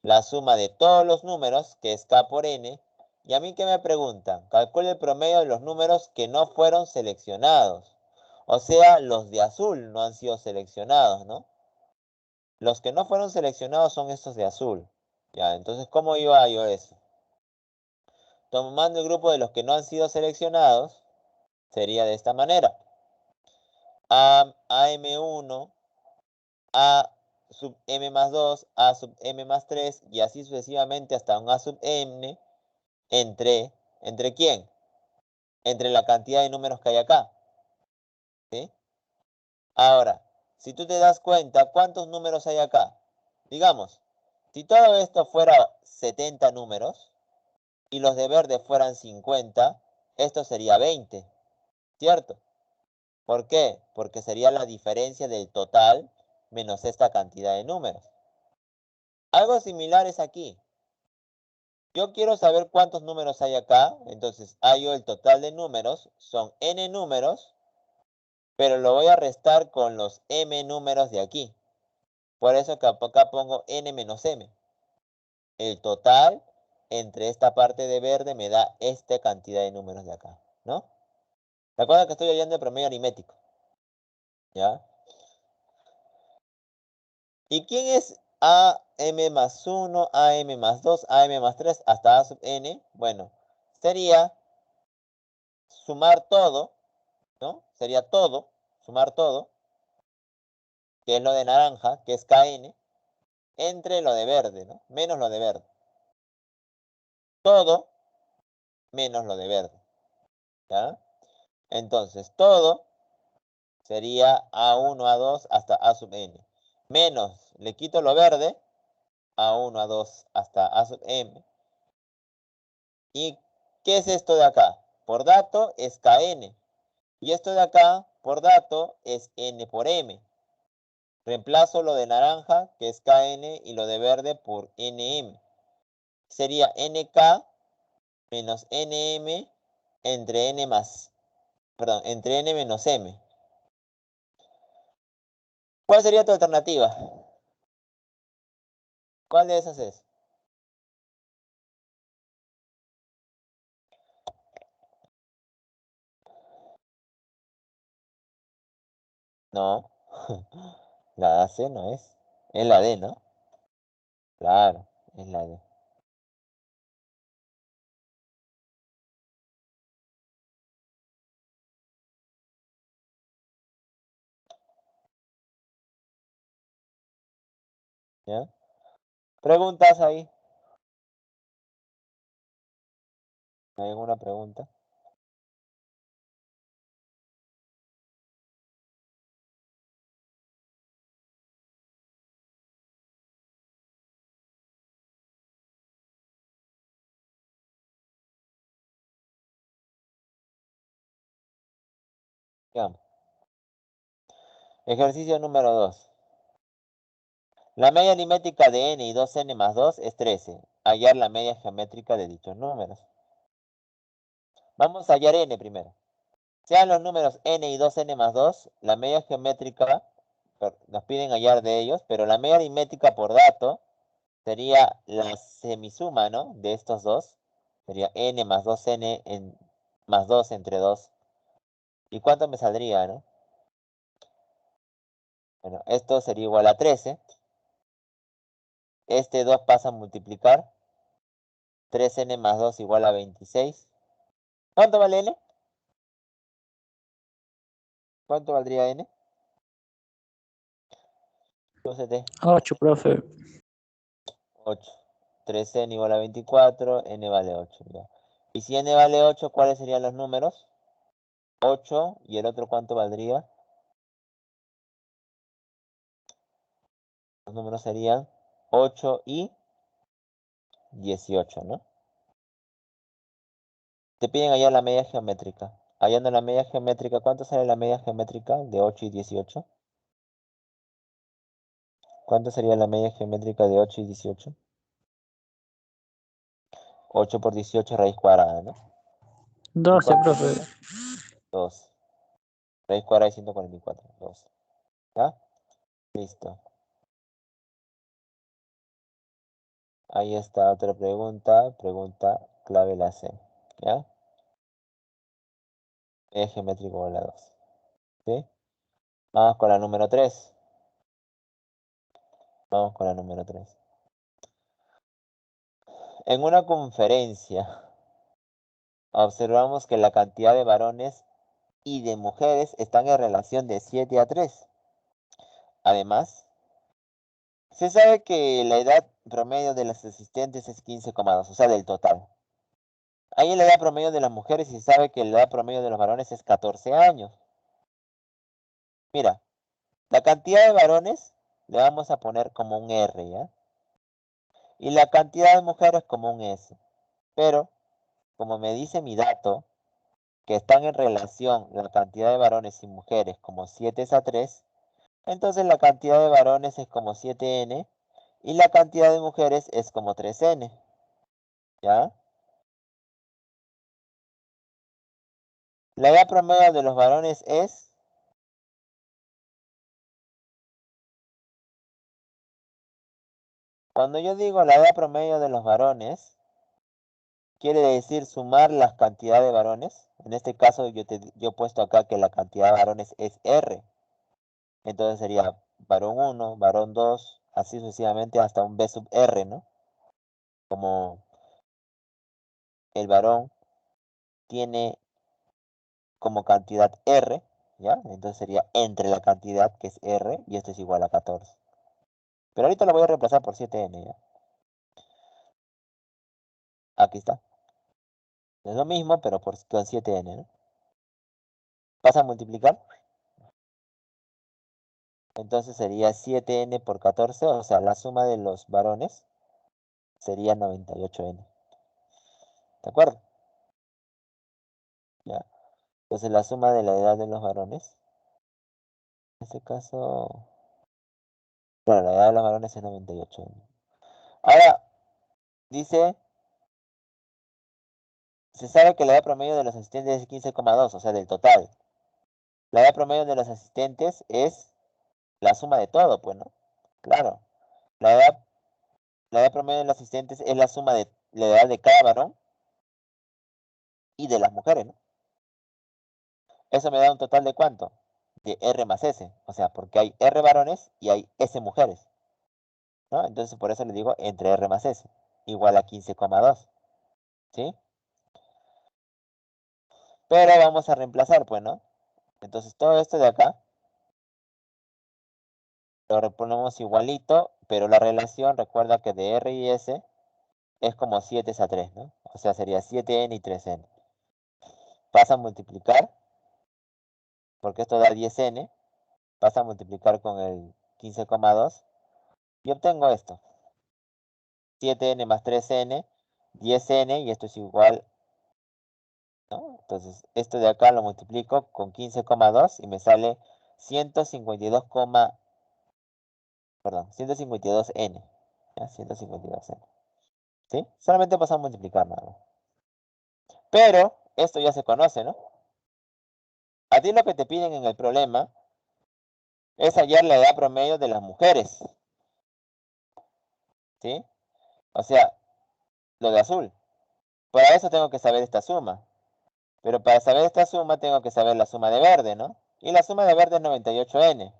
la suma de todos los números, que es k por n, y a mí que me preguntan, calcule el promedio de los números que no fueron seleccionados. O sea, los de azul no han sido seleccionados, ¿no? Los que no fueron seleccionados son estos de azul. Ya, entonces, ¿cómo iba yo eso? Tomando el grupo de los que no han sido seleccionados, sería de esta manera. AM1, A sub m más 2, A sub m más 3, y así sucesivamente hasta un A sub n, ¿entre quién? Entre la cantidad de números que hay acá. ¿Sí? Ahora, si tú te das cuenta, ¿cuántos números hay acá? Digamos, si todo esto fuera 70 números y los de verde fueran 50, esto sería 20, ¿cierto? ¿Por qué? Porque sería la diferencia del total menos esta cantidad de números. Algo similar es aquí. Yo quiero saber cuántos números hay acá, entonces hallo el total de números, son n números, pero lo voy a restar con los m números de aquí. Por eso que acá pongo n menos m. El total entre esta parte de verde me da esta cantidad de números de acá, ¿no? Recuerda que estoy hallando el promedio aritmético, ¿ya? ¿Y quién es AM más 1, AM más 2, AM más 3 hasta A sub n? Bueno, sería sumar todo, ¿no? Sería todo, sumar todo, que es lo de naranja, que es KN, entre lo de verde, ¿no? Menos lo de verde. Todo menos lo de verde, ¿ya? Entonces, todo sería A1, A2 hasta A sub n. Menos, le quito lo verde, A1, A2 hasta A sub m. ¿Y qué es esto de acá? Por dato es KN. Y esto de acá, por dato, es n por m. Reemplazo lo de naranja, que es kn, y lo de verde por nm. Sería nk menos nm entre n más, perdón, entre n menos m. ¿Cuál sería tu alternativa? ¿Cuál de esas es? No, la C no es. Es la D, ¿no? Claro, es la D. ¿Ya? ¿Preguntas ahí? ¿Hay alguna pregunta? Ya. Ejercicio número 2. La media aritmética de n y 2n más 2 es 13. Hallar la media geométrica de dichos números. Vamos a hallar n primero. Sean los números n y 2n más 2, la media geométrica, nos piden hallar de ellos, pero la media aritmética por dato sería la semisuma, ¿no? De estos dos. Sería n más 2n más 2 entre 2. ¿Y cuánto me saldría, no? Bueno, esto sería igual a 13. Este 2 pasa a multiplicar. 3n más 2 igual a 26. ¿Cuánto vale n? ¿Cuánto valdría n? 8, profe. 8. 3n igual a 24, n vale 8. Ya. Y si n vale 8, ¿cuáles serían los números? 8 y el otro ¿cuánto valdría? Los números serían 8 y 18, ¿no? Te piden allá la media geométrica. Hallando la media geométrica, ¿cuánto sale la media geométrica de 8 y 18? ¿Cuánto sería la media geométrica de 8 y 18? 8 por 18 raíz cuadrada, ¿no? ¿Y 12, cuánto profe. sería? 2. Raíz cuadrada de 144. 2. ¿Ya? Listo. Ahí está otra pregunta. Pregunta clave la C. ¿Ya? Media geométrica igual a 2. ¿Sí? Vamos con la número 3. Vamos con la número 3. En una conferencia observamos que la cantidad de varones y de mujeres están en relación de 7 a 3. Además, se sabe que la edad promedio de las asistentes es 15,2, o sea, del total. Ahí la edad promedio de las mujeres y se sabe que la edad promedio de los varones es 14 años. Mira, la cantidad de varones le vamos a poner como un R, ¿ya? Y la cantidad de mujeres como un S. Pero, como me dice mi dato, que están en relación la cantidad de varones y mujeres como 7 a 3, entonces la cantidad de varones es como 7n y la cantidad de mujeres es como 3n. ¿Ya? La edad promedio de los varones es... Cuando yo digo la edad promedio de los varones, quiere decir sumar las cantidades de varones. En este caso yo he puesto acá que la cantidad de varones es R. Entonces sería varón 1, varón 2, así sucesivamente hasta un B sub R, ¿no? Como el varón tiene como cantidad R, ¿ya? Entonces sería entre la cantidad que es R y esto es igual a 14. Pero ahorita lo voy a reemplazar por 7n, ¿ya? Aquí está. Es lo mismo, pero con 7n, ¿no? Pasa a multiplicar. Entonces sería 7n por 14, o sea, la suma de los varones sería 98n. ¿De acuerdo? Ya. Entonces la suma de la edad de los varones, en este caso, bueno, la edad de los varones es 98n. Ahora, dice, se sabe que la edad promedio de los asistentes es 15,2, o sea, del total. La edad promedio de los asistentes es la suma de todo, pues, ¿no? Claro. La edad, la edad promedio de los asistentes es la suma de la edad de cada varón y de las mujeres, ¿no? Eso me da un total de ¿cuánto? De R más S. O sea, porque hay R varones y hay S mujeres, ¿no? Entonces, por eso le digo entre R más S. Igual a 15,2. ¿Sí? Pero vamos a reemplazar, pues, ¿no? Entonces, todo esto de acá lo reponemos igualito, pero la relación, recuerda que de R y S es como 7 a 3, ¿no? O sea, sería 7n y 3n. Pasa a multiplicar, porque esto da 10n. Pasa a multiplicar con el 15,2 y obtengo esto. 7n más 3n, 10n, y esto es igual, ¿no? Entonces, esto de acá lo multiplico con 15,2 y me sale 152, perdón, 152n. ¿Ya? 152n. ¿Sí? Solamente pasa a multiplicar nada más. Pero, esto ya se conoce, ¿no? A ti lo que te piden en el problema es hallar la edad promedio de las mujeres. ¿Sí? O sea, lo de azul. Para eso tengo que saber esta suma. Pero para saber esta suma tengo que saber la suma de verde, ¿no? Y la suma de verde es 98n.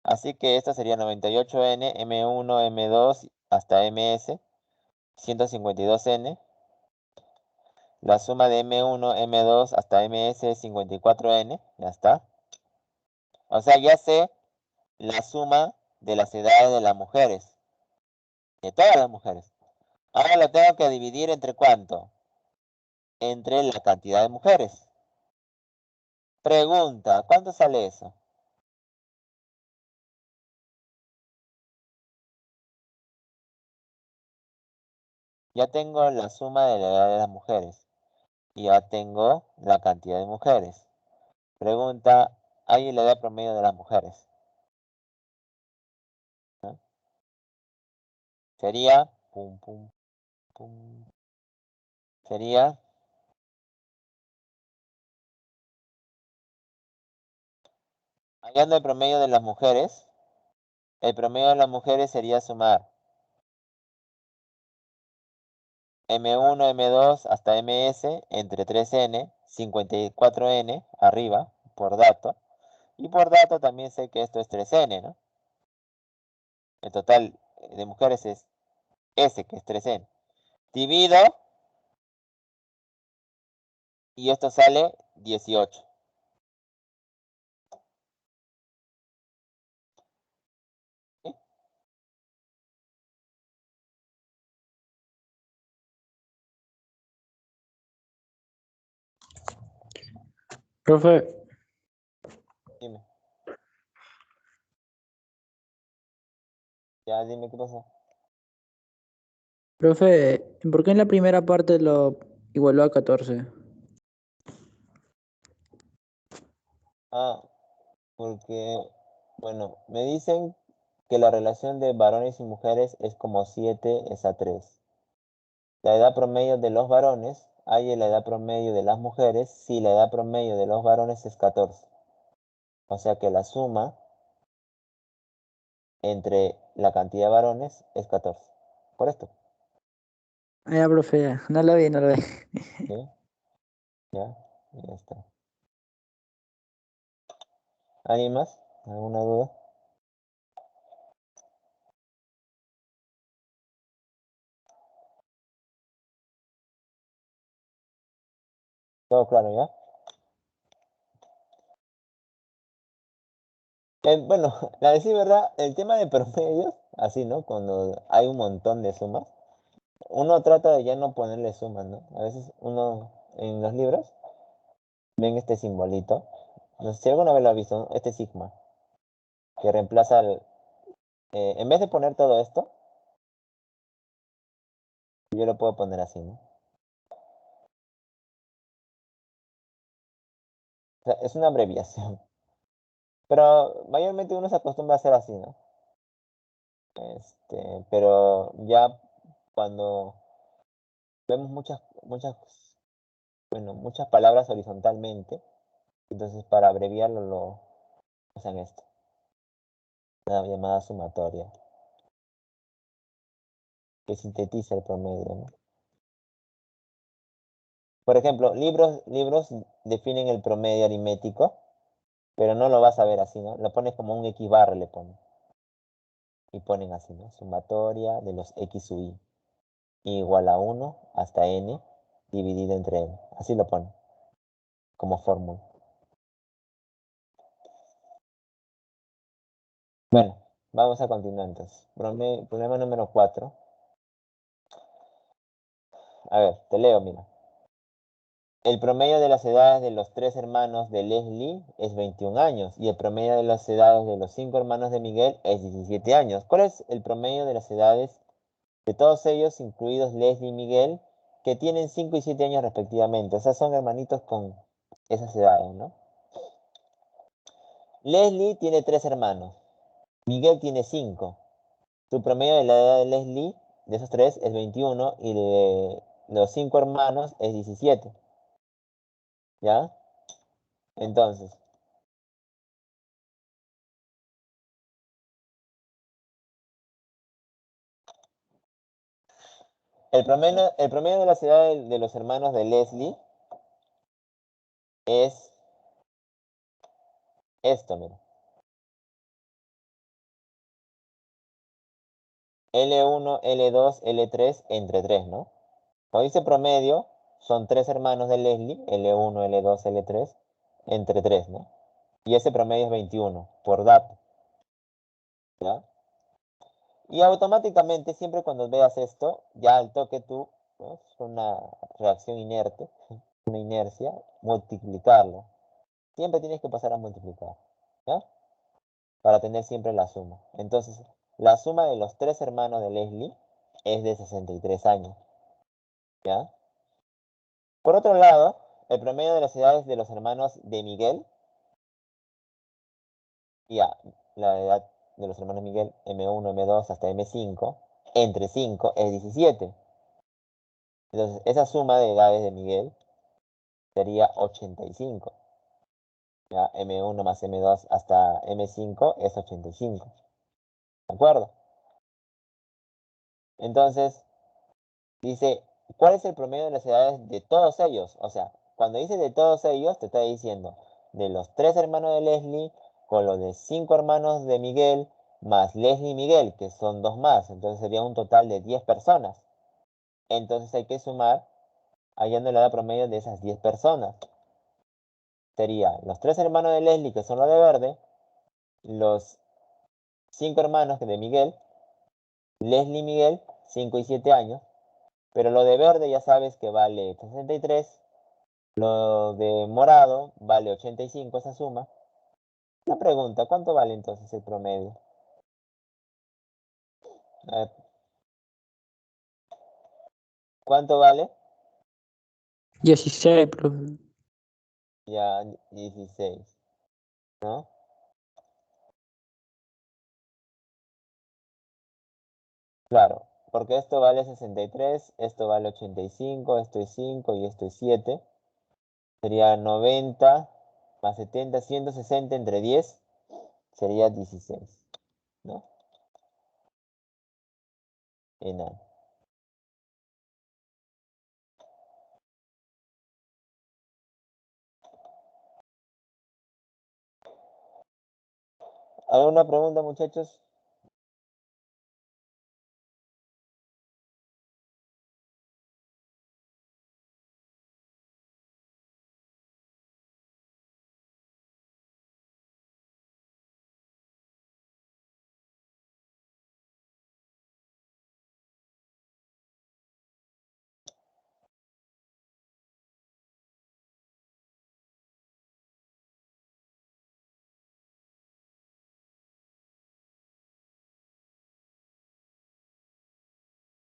Así que esto sería 98N, M1, M2 hasta MS, 152N. La suma de M1, M2 hasta MS es 54N. Ya está. O sea, ya sé la suma de las edades de las mujeres. De todas las mujeres. Ahora lo tengo que dividir entre ¿cuánto? Entre la cantidad de mujeres. Pregunta, ¿cuánto sale eso? Ya tengo la suma de la edad de las mujeres. Y ya tengo la cantidad de mujeres. Pregunta, ¿hay la edad promedio de las mujeres? ¿No? Sería, pum, pum, pum, sería, hallando el promedio de las mujeres, el promedio de las mujeres sería sumar M1, M2 hasta MS entre 3N, 54N arriba, por dato. Y por dato también sé que esto es 3N, ¿no? El total de mujeres es S, que es 3N. Divido y esto sale 18. ¿Sí? Profe, Dime. Ya, dime qué pasó. profe, ¿por qué en la primera parte lo igualó a 14? Ah, porque, bueno, me dicen que la relación de varones y mujeres es como 7 es a 3. La edad promedio de los varones, hay la edad promedio de las mujeres, si la edad promedio de los varones es 14. O sea que la suma entre la cantidad de varones es 14. Por esto. Ah, ya, profe, ya. No lo vi, no lo vi. ¿Sí? Ya, ya está. ¿Alguien más? ¿Alguna duda? ¿Todo claro ya? Bueno, la decir verdad, el tema de promedios, así, ¿no? Cuando hay un montón de sumas, uno trata de ya no ponerle sumas, ¿no? A veces uno en los libros ven este simbolito, no sé si alguna vez lo ha visto, ¿no? Este sigma, que reemplaza en vez de poner todo esto, yo lo puedo poner así, ¿no? O sea, es una abreviación, pero mayormente uno se acostumbra a hacer así, ¿no? Pero ya cuando vemos muchas palabras horizontalmente, entonces para abreviarlo lo usan esto, la llamada sumatoria, que sintetiza el promedio, ¿no? Por ejemplo, libros definen el promedio aritmético, pero no lo vas a ver así, ¿no? Lo pones como un X barra, le ponen. Y ponen así, ¿no? Sumatoria de los X sub I igual a 1 hasta N dividido entre N. Así lo ponen, como fórmula. Bueno, vamos a continuar entonces. Problema número 4. A ver, te leo, mira. El promedio de las edades de los 3 hermanos de Leslie es 21 años y el promedio de las edades de los 5 hermanos de Miguel es 17 años. ¿Cuál es el promedio de las edades de todos ellos, incluidos Leslie y Miguel, que tienen 5 y 7 años respectivamente? O sea, son hermanitos con esas edades, ¿no? Leslie tiene 3 hermanos, Miguel tiene 5. Su promedio de la edad de Leslie, de esos 3, es 21 y de los 5 hermanos es 17. ¿Ya? Entonces, el promedio de la edad de los hermanos de Leslie es esto, mira. L1, L2, L3 entre 3, ¿no? Cuando dice promedio, son 3 hermanos de Leslie, L1, L2, L3, entre 3, ¿no? Y ese promedio es 21, por dato, ¿ya? Y automáticamente, siempre cuando veas esto, ya al toque tú, ¿no? Es una reacción inerte, una inercia, multiplicarlo. Siempre tienes que pasar a multiplicar, ¿ya? Para tener siempre la suma. Entonces, la suma de los 3 hermanos de Leslie es de 63 años, ¿ya? Por otro lado, el promedio de las edades de los hermanos de Miguel, ya, la edad de los hermanos Miguel, M1, M2 hasta M5, entre 5 es 17. Entonces, esa suma de edades de Miguel sería 85. Ya, M1 más M2 hasta M5 es 85. ¿De acuerdo? Entonces, dice, ¿cuál es el promedio de las edades de todos ellos? O sea, cuando dice de todos ellos, te está diciendo de los 3 hermanos de Leslie con los de 5 hermanos de Miguel, más Leslie y Miguel, que son 2 más. Entonces sería un total de 10 personas. Entonces hay que sumar, hallando la edad promedio de esas 10 personas. Sería los 3 hermanos de Leslie, que son los de verde, los 5 hermanos de Miguel, Leslie y Miguel, 5 y 7 años. Pero lo de verde ya sabes que vale 63. Lo de morado vale 85 esa suma. Una pregunta, ¿cuánto vale entonces el promedio? A ver, ¿cuánto vale? 16, profe. Ya 16, ¿no? Claro, porque esto vale 63, esto vale 85, esto es 5 y esto es 7. Sería 90 más 70, 160 entre 10, sería 16, ¿no? Enano. ¿Alguna pregunta, muchachos?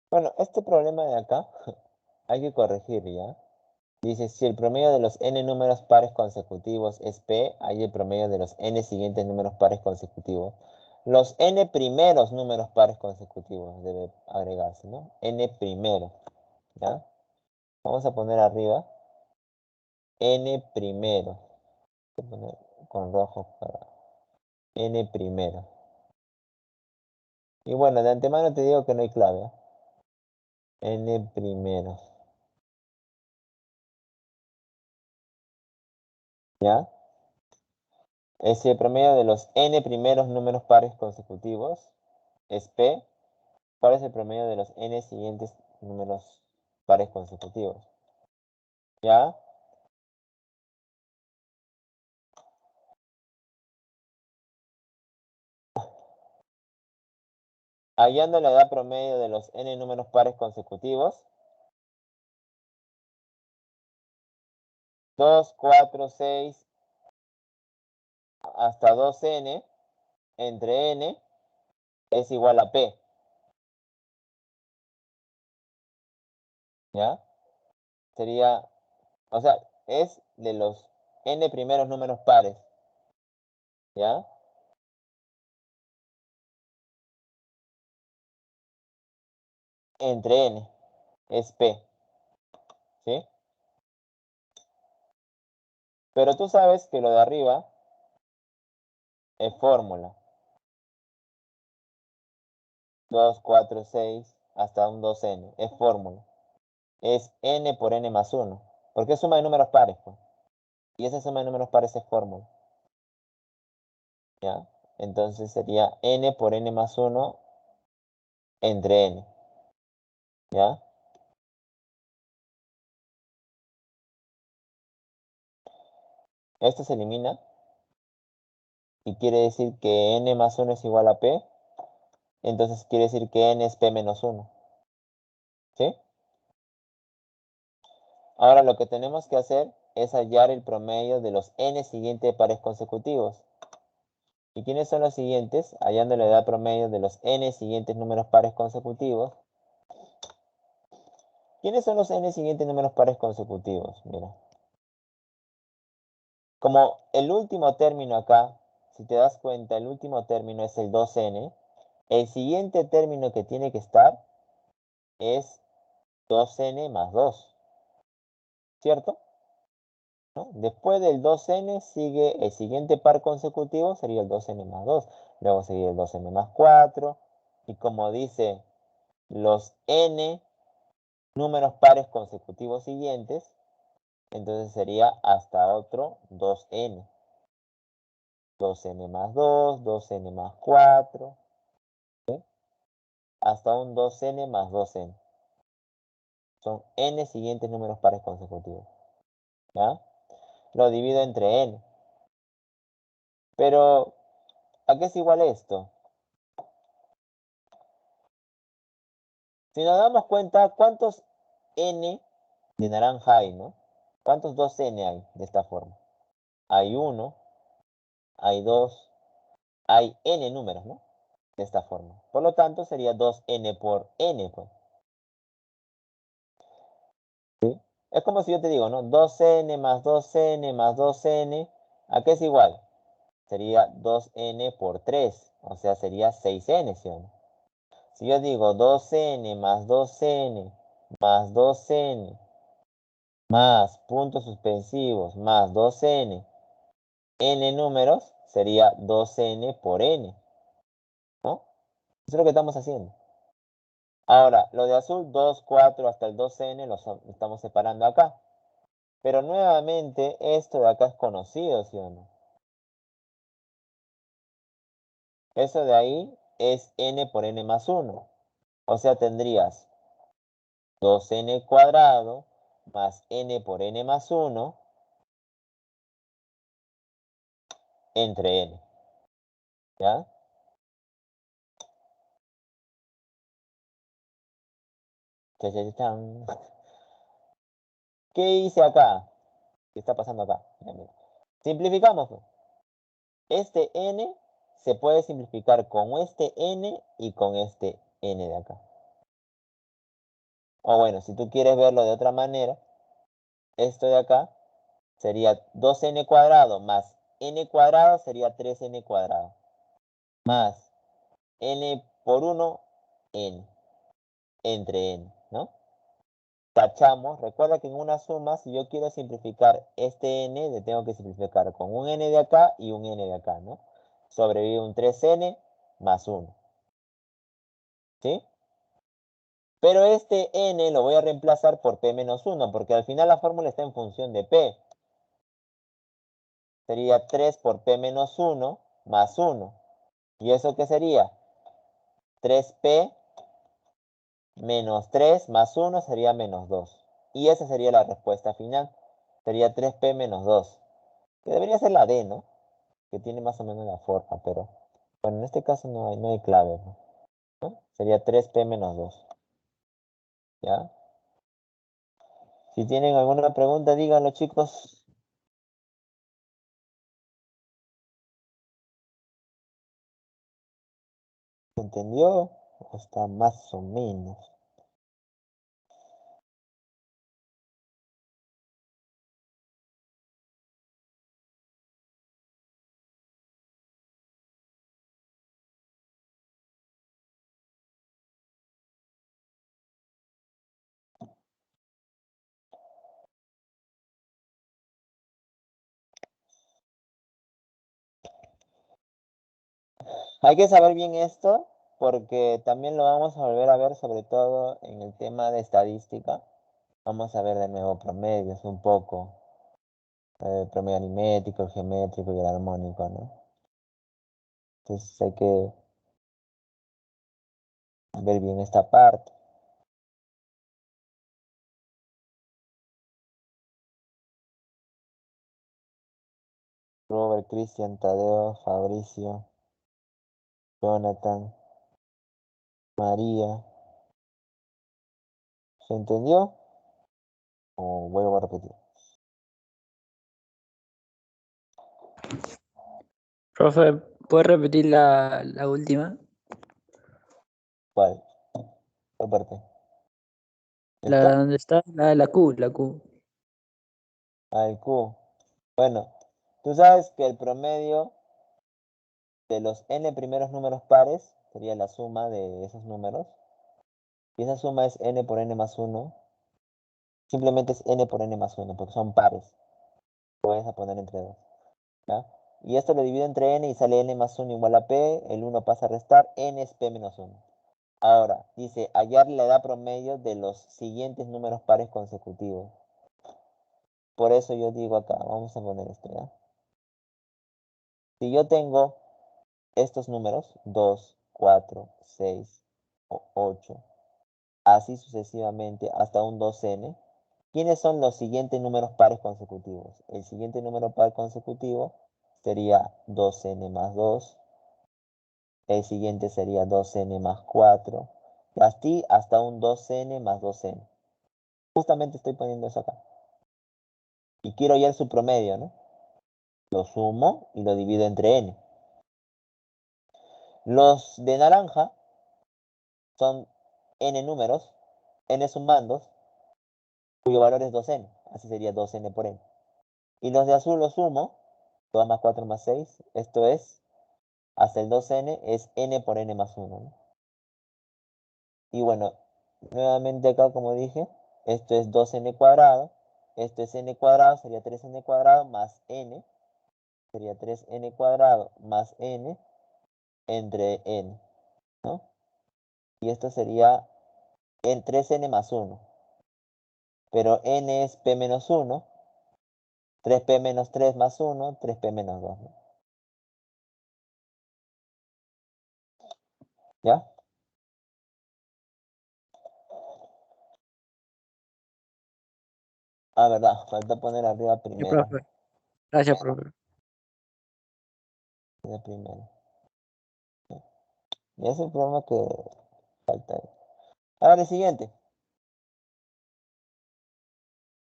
Bueno, este problema de acá hay que corregir, ¿ya? Dice, si el promedio de los n números pares consecutivos es p, hay el promedio de los n siguientes números pares consecutivos. Los n primeros números pares consecutivos debe agregarse, ¿no? N primero, ¿ya? Vamos a poner arriba n primero. Voy a poner con rojo para n primero. Y bueno, de antemano te digo que no hay clave, ¿eh? N primero, ¿ya? Es el promedio de los n primeros números pares consecutivos es p. ¿Cuál es el promedio de los n siguientes números pares consecutivos? ¿Ya? Hallando la edad promedio de los n números pares consecutivos, 2, 4, 6, hasta 2n entre n es igual a p. ¿Ya? Sería, o sea, es de los n primeros números pares. ¿Ya? Entre n es p. ¿Sí? Pero tú sabes que lo de arriba es fórmula. 2, 4, 6, hasta un 2n. Es fórmula. Es n por n más 1. Porque es suma de números pares, pues. Y esa suma de números pares es fórmula. ¿Ya? Entonces sería n por n más 1 entre n, ¿ya? Esto se elimina y quiere decir que n más 1 es igual a p, entonces quiere decir que n es p menos 1, ¿sí? Ahora lo que tenemos que hacer es hallar el promedio de los n siguientes pares consecutivos. ¿Y quiénes son los siguientes? Hallando la edad promedio de los n siguientes números pares consecutivos. ¿Quiénes son los n siguientes números pares consecutivos? Mira. Como el último término acá, si te das cuenta, el último término es el 2n. El siguiente término que tiene que estar es 2n más 2, ¿cierto? ¿No? Después del 2n sigue el siguiente par consecutivo, sería el 2n más 2. Luego sigue el 2n más 4. Y como dice los n números pares consecutivos siguientes, entonces sería hasta otro 2n. 2n más 2, 2n más 4, ¿sí? Hasta un 2n más 2n. Son n siguientes números pares consecutivos, ¿ya? Lo divido entre n. Pero, ¿a qué es igual esto? Si nos damos cuenta, ¿cuántos n de naranja hay, no? ¿Cuántos 2n hay de esta forma? Hay 1, hay 2, hay n números, ¿no? De esta forma. Por lo tanto, sería 2n por n, pues. ¿Sí? Es como si yo te digo, ¿no? 2n más 2n más 2n, ¿a qué es igual? Sería 2n por 3, o sea, sería 6n, ¿sí o no? Si yo digo 2n más 2n más 2n más puntos suspensivos más 2n, n números, sería 2n por n, ¿no? Eso es lo que estamos haciendo. Ahora, lo de azul, 2, 4 hasta el 2n lo estamos separando acá. Pero nuevamente, esto de acá es conocido, ¿sí o no? Eso de ahí es n por n más 1. O sea, tendrías 2n cuadrado más n por n más 1 entre n. ¿Ya? Chachachán. ¿Qué hice acá? ¿Qué está pasando acá? Mira, mira. Simplificamos, pues. Este n se puede simplificar con este n y con este n de acá. O bueno, si tú quieres verlo de otra manera, esto de acá sería 2n cuadrado más n cuadrado sería 3n cuadrado. Más n por 1, n, entre n, ¿no? Tachamos, recuerda que en una suma, si yo quiero simplificar este n, le tengo que simplificar con un n de acá y un n de acá, ¿no? Sobrevive un 3n más 1, ¿sí? Pero este n lo voy a reemplazar por p menos 1, porque al final la fórmula está en función de p. Sería 3 por p menos 1 más 1. ¿Y eso qué sería? 3p menos 3 más 1 sería menos 2. Y esa sería la respuesta final. Sería 3p menos 2. Que debería ser la D, ¿no? Que tiene más o menos la forma, pero bueno, en este caso no hay clave, ¿no? Sería 3p menos 2. ¿Ya? Si tienen alguna pregunta, díganlo, chicos. ¿Se entendió? ¿O está más o menos? Hay que saber bien esto porque también lo vamos a volver a ver, sobre todo en el tema de estadística. Vamos a ver de nuevo promedios un poco. Promedio aritmético, el geométrico y el armónico, ¿no? Entonces hay que ver bien esta parte. Robert, Cristian, Tadeo, Fabricio, Jonathan, María. ¿Se entendió? O vuelvo a repetir. Profe, ¿puedes repetir la última? ¿Cuál? ¿Cuál parte? La ¿Esta? donde está la Q, la Q. Ah, el Q. Bueno, tú sabes que el promedio de los n primeros números pares sería la suma de esos números. Y esa suma es n por n más 1. Simplemente es n por n más 1, porque son pares. Puedes poner entre 2. ¿Ya? Y esto lo divido entre n y sale n más 1 igual a p. El 1 pasa a restar. N es p menos 1. Ahora, dice hallar la edad promedio de los siguientes números pares consecutivos. Por eso yo digo acá, vamos a poner esto, ¿ya? Si yo tengo estos números, 2, 4, 6, 8, así sucesivamente hasta un 2n, ¿quiénes son los siguientes números pares consecutivos? El siguiente número par consecutivo sería 2n más 2, el siguiente sería 2n más 4, y así hasta un 2n más 2n. Justamente estoy poniendo eso acá. Y quiero hallar su promedio, ¿no? Lo sumo y lo divido entre n. Los de naranja son n números, n sumandos, cuyo valor es 2n. Así sería 2n por n. Y los de azul los sumo, 2 más 4 más 6. Esto es, hasta el 2n es n por n más 1, ¿no? Y bueno, nuevamente acá, como dije, esto es 2n cuadrado. Esto es n cuadrado, sería 3n cuadrado más n. Sería 3n cuadrado más n entre n, ¿no? Y esto sería en 3n más 1. Pero n es p menos 1. 3p menos 3 más 1, 3p menos 2, ¿no? ¿Ya? Ah, verdad, falta poner arriba Sí, primero. profe. Gracias, profe. De primero. Y ese es el problema que falta ahí. Ahora el siguiente.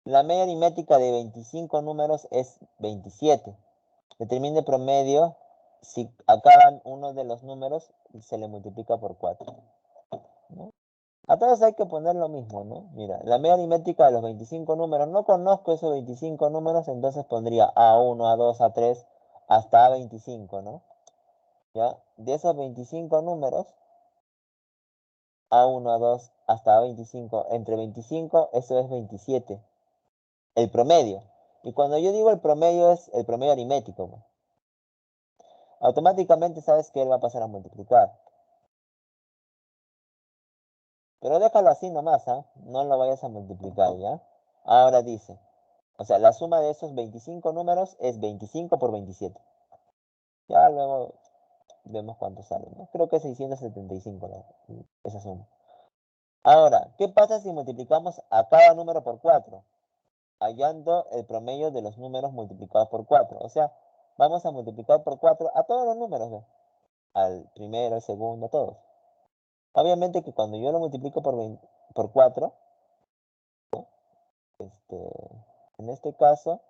La media aritmética de 25 números es 27. Determine el promedio si a cada uno de los números se le multiplica por 4, ¿no? A todos hay que poner lo mismo, ¿no? Mira, la media aritmética de los 25 números, no conozco esos 25 números, entonces pondría A1, A2, A3, hasta A25, ¿no? ¿Ya? De esos 25 números, A1, A2, hasta A25, entre 25, eso es 27, el promedio. Y cuando yo digo el promedio, es el promedio aritmético, ¿no? Automáticamente sabes que él va a pasar a multiplicar. Pero déjalo así nomás, ¿ah? No lo vayas a multiplicar, ¿ya? Ahora dice, o sea, la suma de esos 25 números es 25 por 27. Ya luego vemos cuánto sale, ¿no? Creo que es 675, ¿no? Esa suma. Ahora, ¿qué pasa si multiplicamos a cada número por 4? Hallando el promedio de los números multiplicados por 4. O sea, vamos a multiplicar por 4 a todos los números, ¿no? Al primero, al segundo, a todos. Obviamente que cuando yo lo multiplico por 4, en este caso,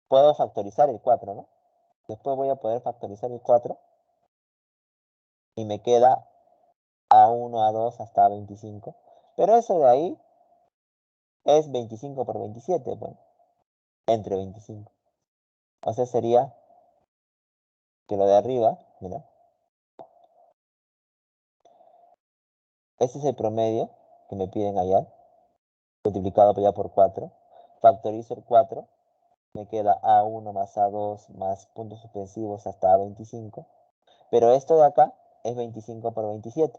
puedo factorizar el 4, ¿no? Después voy a poder factorizar el 4 y me queda A1, A2 hasta A25. Pero eso de ahí es 25 por 27, bueno, entre 25. O sea, sería que lo de arriba, mira, este es el promedio que me piden hallar, multiplicado ya por 4. Factorizo el 4, me queda A1 más A2 más puntos suspensivos hasta A25. Pero esto de acá es 25 por 27.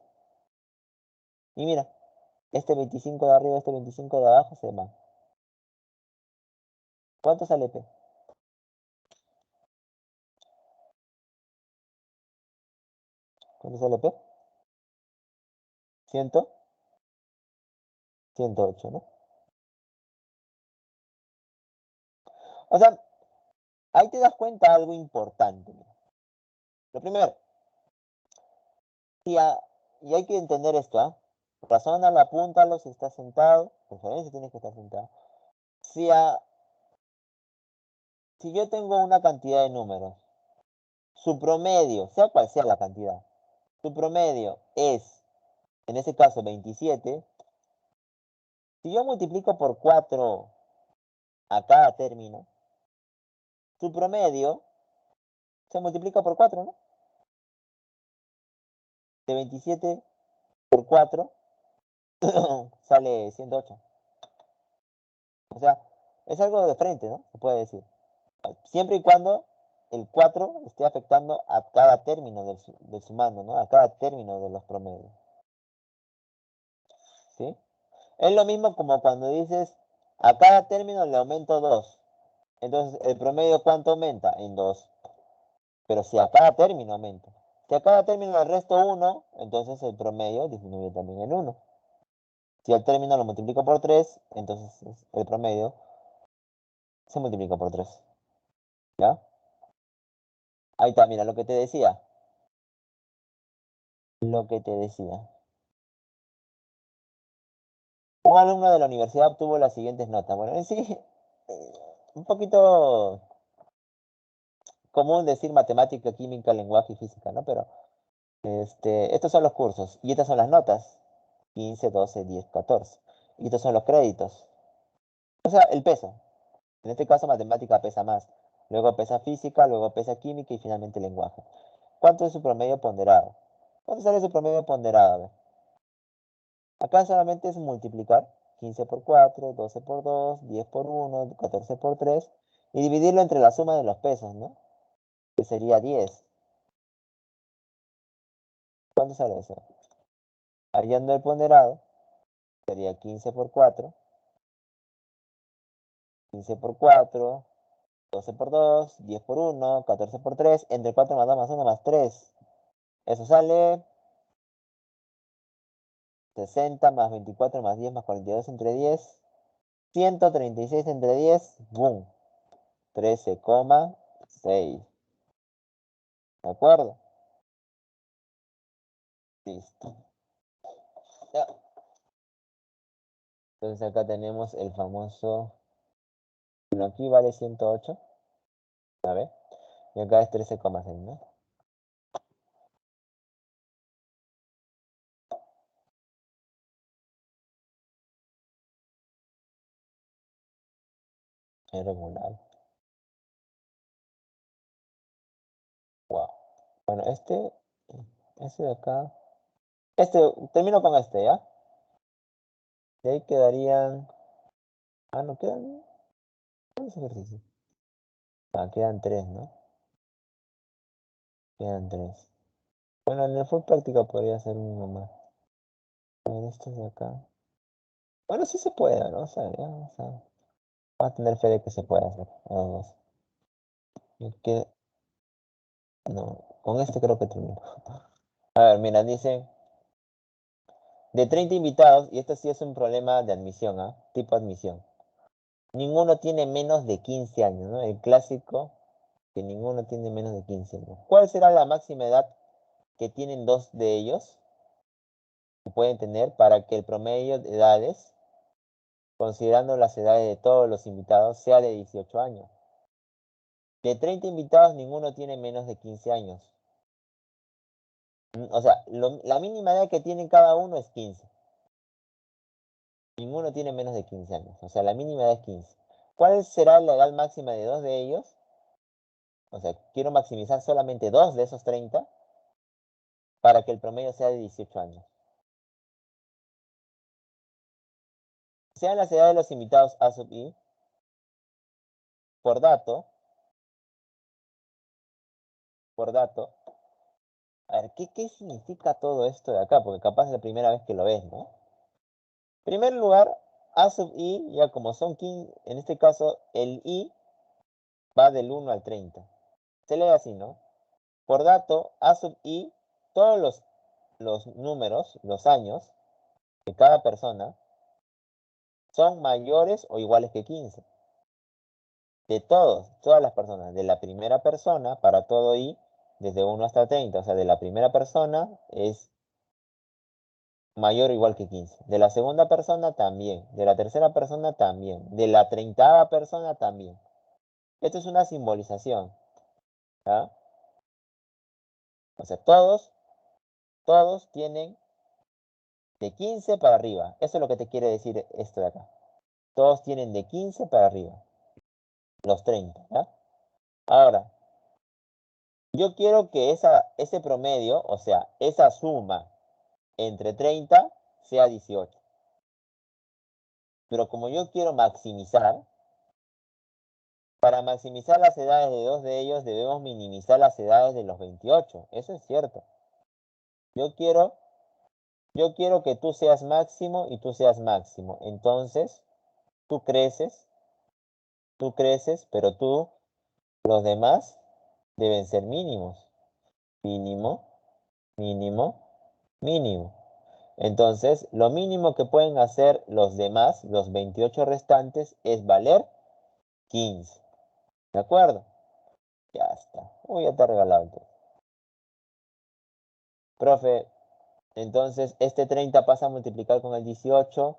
Y mira, este 25 de arriba, este 25 de abajo se van. ¿Cuánto sale P? ¿Cuánto sale P? 100, 108, ¿no? O sea, ahí te das cuenta algo importante. Mira. Lo primero, y hay que entender esto, ¿ah? Razónalo, apúntalo si estás sentado, preferencia tienes que estar sentado. Si, si yo tengo una cantidad de números, su promedio, sea cual sea la cantidad, su promedio es, en ese caso, 27, si yo multiplico por 4 a cada término, su promedio se multiplica por 4, ¿no? De 27 por 4 sale 108. O sea, es algo de frente, ¿no? Se puede decir. Siempre y cuando el 4 esté afectando a cada término del sumando, ¿no? A cada término de los promedios. ¿Sí? Es lo mismo como cuando dices, a cada término le aumento 2. Entonces, ¿el promedio cuánto aumenta? En 2. Pero si a cada término aumenta. Si a cada término le resto 1, entonces el promedio disminuye también en 1. Si al término lo multiplico por 3, entonces el promedio se multiplica por 3. ¿Ya? Ahí está, mira, lo que te decía. Lo que te decía. Un alumno de la universidad obtuvo las siguientes notas. Bueno, en sí, un poquito común decir matemática, química, lenguaje y física, ¿no? Pero estos son los cursos y estas son las notas. 15, 12, 10, 14. Y estos son los créditos. O sea, el peso. En este caso, matemática pesa más. Luego pesa física, luego pesa química y finalmente lenguaje. ¿Cuánto es su promedio ponderado? ¿Cuánto sale su promedio ponderado? A ver. Acá solamente es multiplicar 15 por 4, 12 por 2, 10 por 1, 14 por 3 y dividirlo entre la suma de los pesos, ¿no? Que sería 10. ¿Cuánto sale eso? Hallando el ponderado, sería 15 por 4, 15 por 4, 12 por 2, 10 por 1, 14 por 3, entre 4 más 2 más 1 más 3. Eso sale 60 más 24 más 10 más 42 entre 10. 136 entre 10, ¡boom! 13,6. ¿De acuerdo? Listo. Ya. Entonces acá tenemos el famoso. Bueno, aquí vale 108. A ver. Y acá es 13,6, ¿no? Es regular. Wow. Bueno, este de acá. Termino con este, ¿ya? De ahí quedarían. Ah, no quedan. ¿Cuántos ejercicios? Ah, quedan 3, ¿no? Quedan 3. Bueno, en el full práctica podría ser uno más. A ver, estos de acá. Bueno, sí se puede, ¿no? O sea, ya, o sea, va a tener fe de que se puede hacer. Vamos. Que, no, con este creo que termino. A ver, mira, dice, de 30 invitados, y esto sí es un problema de admisión, ¿ah? Tipo admisión. Ninguno tiene menos de 15 años, ¿no? El clásico, que ninguno tiene menos de 15 años. ¿Cuál será la máxima edad que tienen dos de ellos, que pueden tener, para que el promedio de edades, considerando las edades de todos los invitados, sea de 18 años? De 30 invitados, ninguno tiene menos de 15 años. O sea, la mínima edad que tienen cada uno es 15. Ninguno tiene menos de 15 años. O sea, la mínima edad es 15. ¿Cuál será la edad máxima de dos de ellos? O sea, quiero maximizar solamente dos de esos 30 para que el promedio sea de 18 años. Sean las edades de los invitados A sub I, por dato, a ver, ¿qué significa todo esto de acá? Porque capaz es la primera vez que lo ves, ¿no? En primer lugar, A sub I, ya como son 15, en este caso, el I va del 1 al 30. Se lee así, ¿no? Por dato, A sub I, todos los números, los años, de cada persona son mayores o iguales que 15. De todas las personas, de la primera persona para todo i, desde 1 hasta 30, o sea, de la primera persona es mayor o igual que 15. De la segunda persona también, de la tercera persona también, de la 30ª persona también. Esto es una simbolización, ¿ah? O sea, todos tienen de 15 para arriba. Eso es lo que te quiere decir esto de acá. Todos tienen de 15 para arriba, los 30, ¿ya? Ahora, yo quiero que ese promedio, o sea, esa suma entre 30 sea 18. Pero como yo quiero maximizar, para maximizar las edades de dos de ellos debemos minimizar las edades de los 28. Eso es cierto. Yo quiero, yo quiero que tú seas máximo y tú seas máximo. Entonces, tú creces, pero los demás deben ser mínimos. Mínimo, mínimo, mínimo. Entonces, lo mínimo que pueden hacer los demás, los 28 restantes, es valer 15. ¿De acuerdo? Ya está. Uy, ya te he regalado entonces. Profe, entonces este 30 pasa a multiplicar con el 18.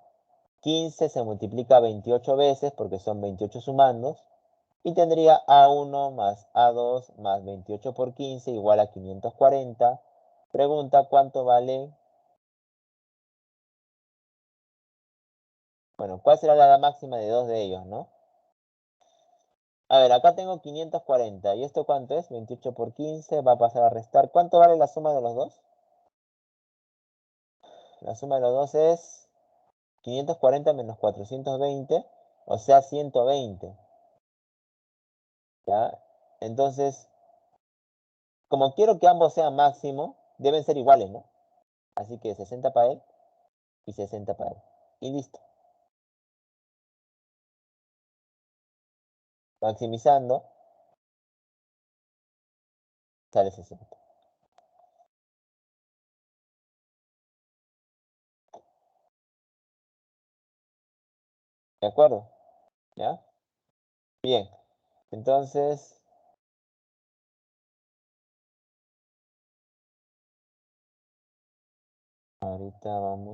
15 se multiplica 28 veces porque son 28 sumandos. Y tendría A1 más A2 más 28 por 15 igual a 540. Pregunta, ¿cuánto vale? Bueno, ¿cuál será la edad máxima de dos de ellos, no? A ver, acá tengo 540. ¿Y esto cuánto es? 28 por 15. Va a pasar a restar. ¿Cuánto vale la suma de los dos? La suma de los dos es 540 menos 420, o sea, 120. ¿Ya? Entonces, como quiero que ambos sean máximo, deben ser iguales, ¿no? Así que 60 para él y 60 para él. Y listo. Maximizando, sale 60. ¿De acuerdo? ¿Ya? Bien. Entonces, ahorita van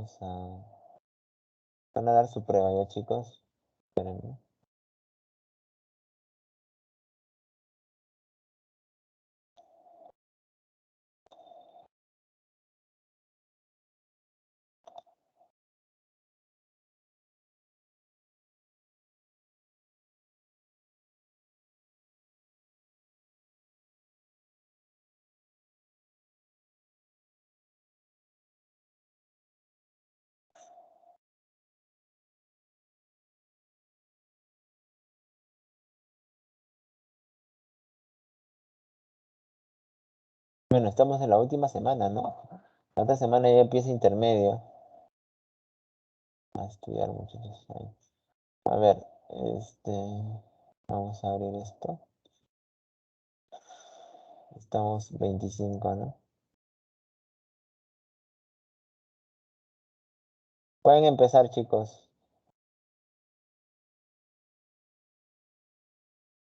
a dar su prueba, ¿ya, chicos? Espérenme. Bueno, estamos en la última semana, ¿no? La otra semana ya empieza intermedio. A estudiar, muchachos. Ahí. A ver, vamos a abrir esto. Estamos 25, ¿no? Pueden empezar, chicos.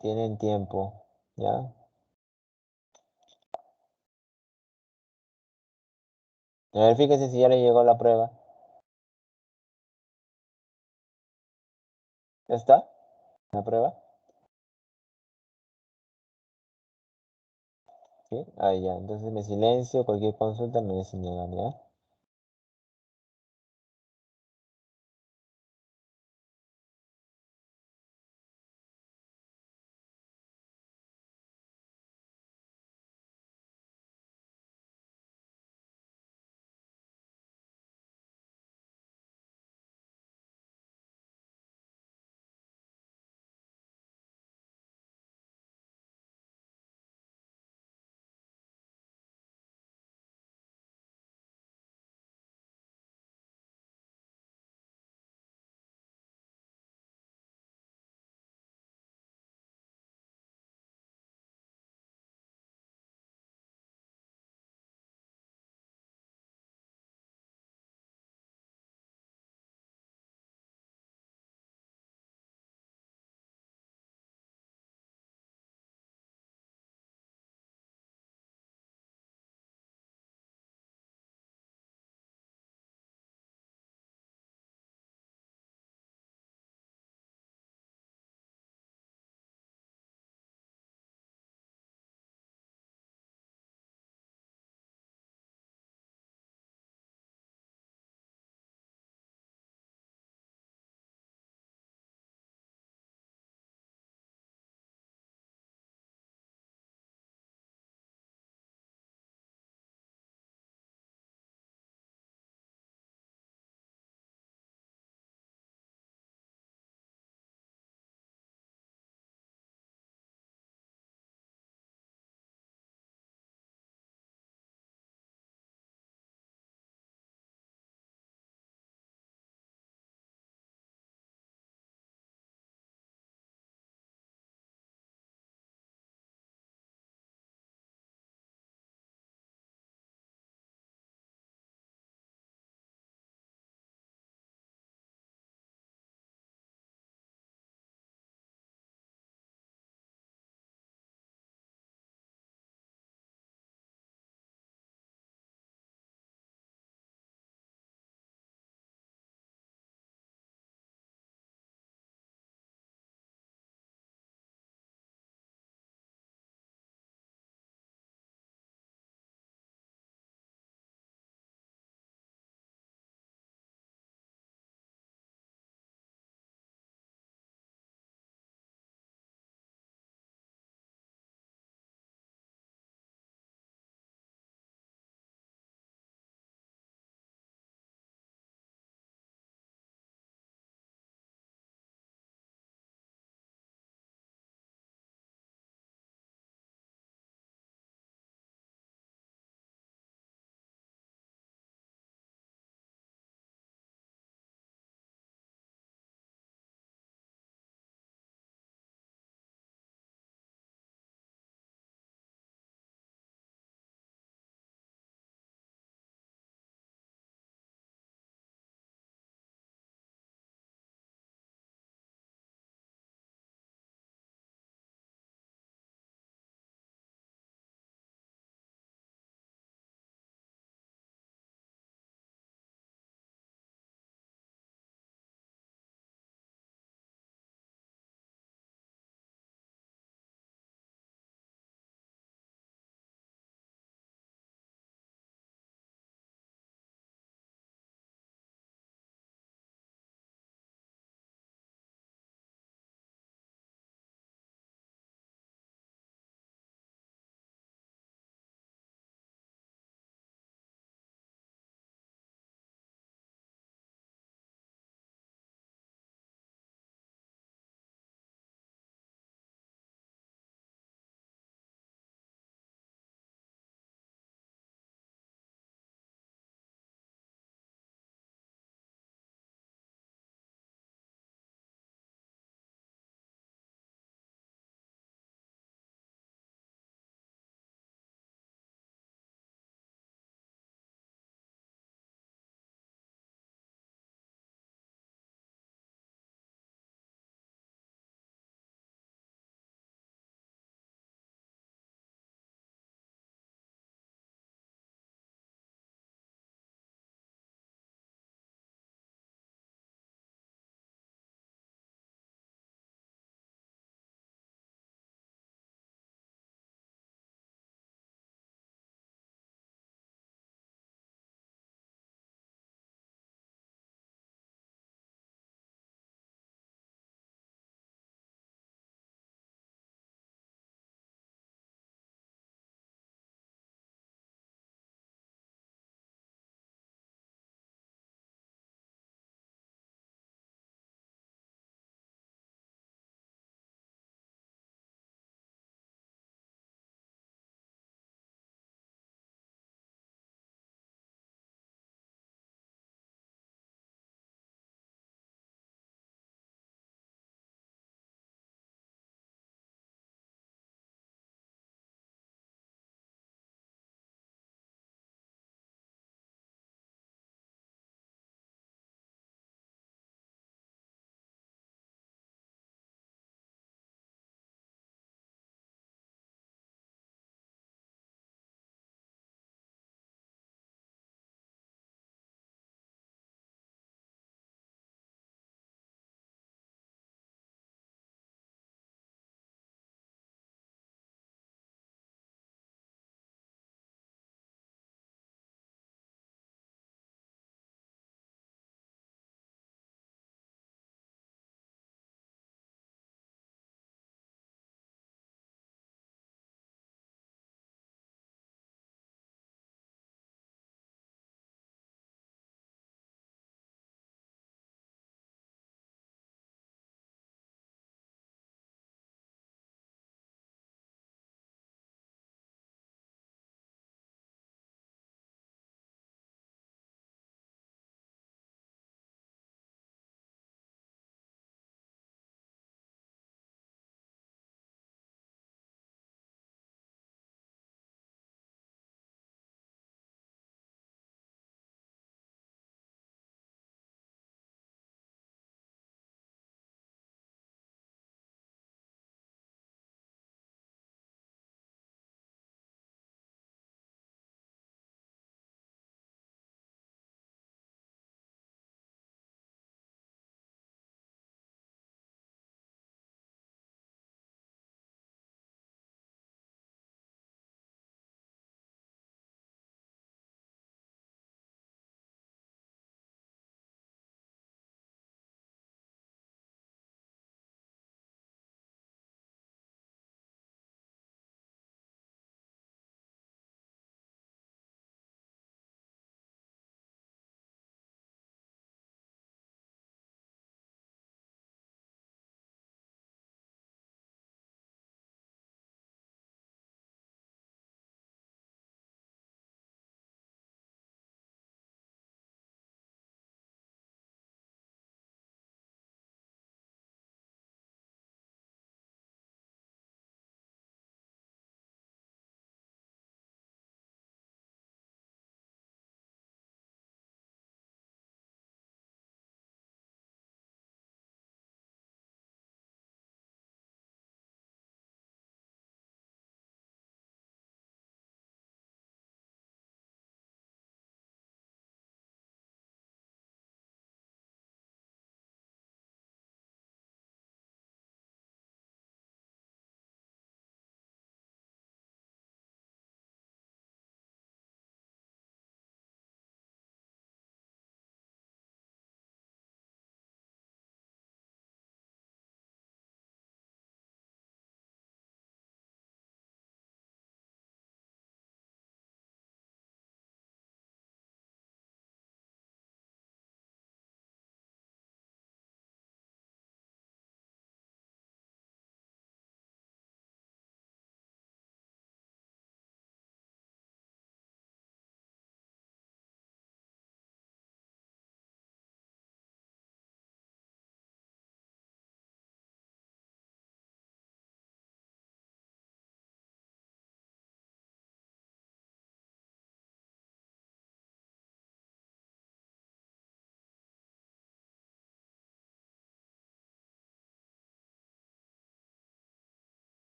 Tienen tiempo, ¿ya? A ver, fíjense si ya les llegó la prueba. ¿Ya está? ¿La prueba? ¿Sí? Ahí ya. Entonces me silencio, cualquier consulta me dicen llegar, ¿ya?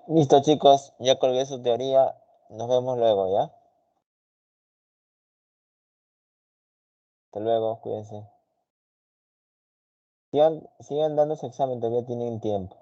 Listo, chicos, ya colgué su teoría. Nos vemos luego, ¿ya? Hasta luego, cuídense. Sigan dando ese examen, todavía tienen tiempo.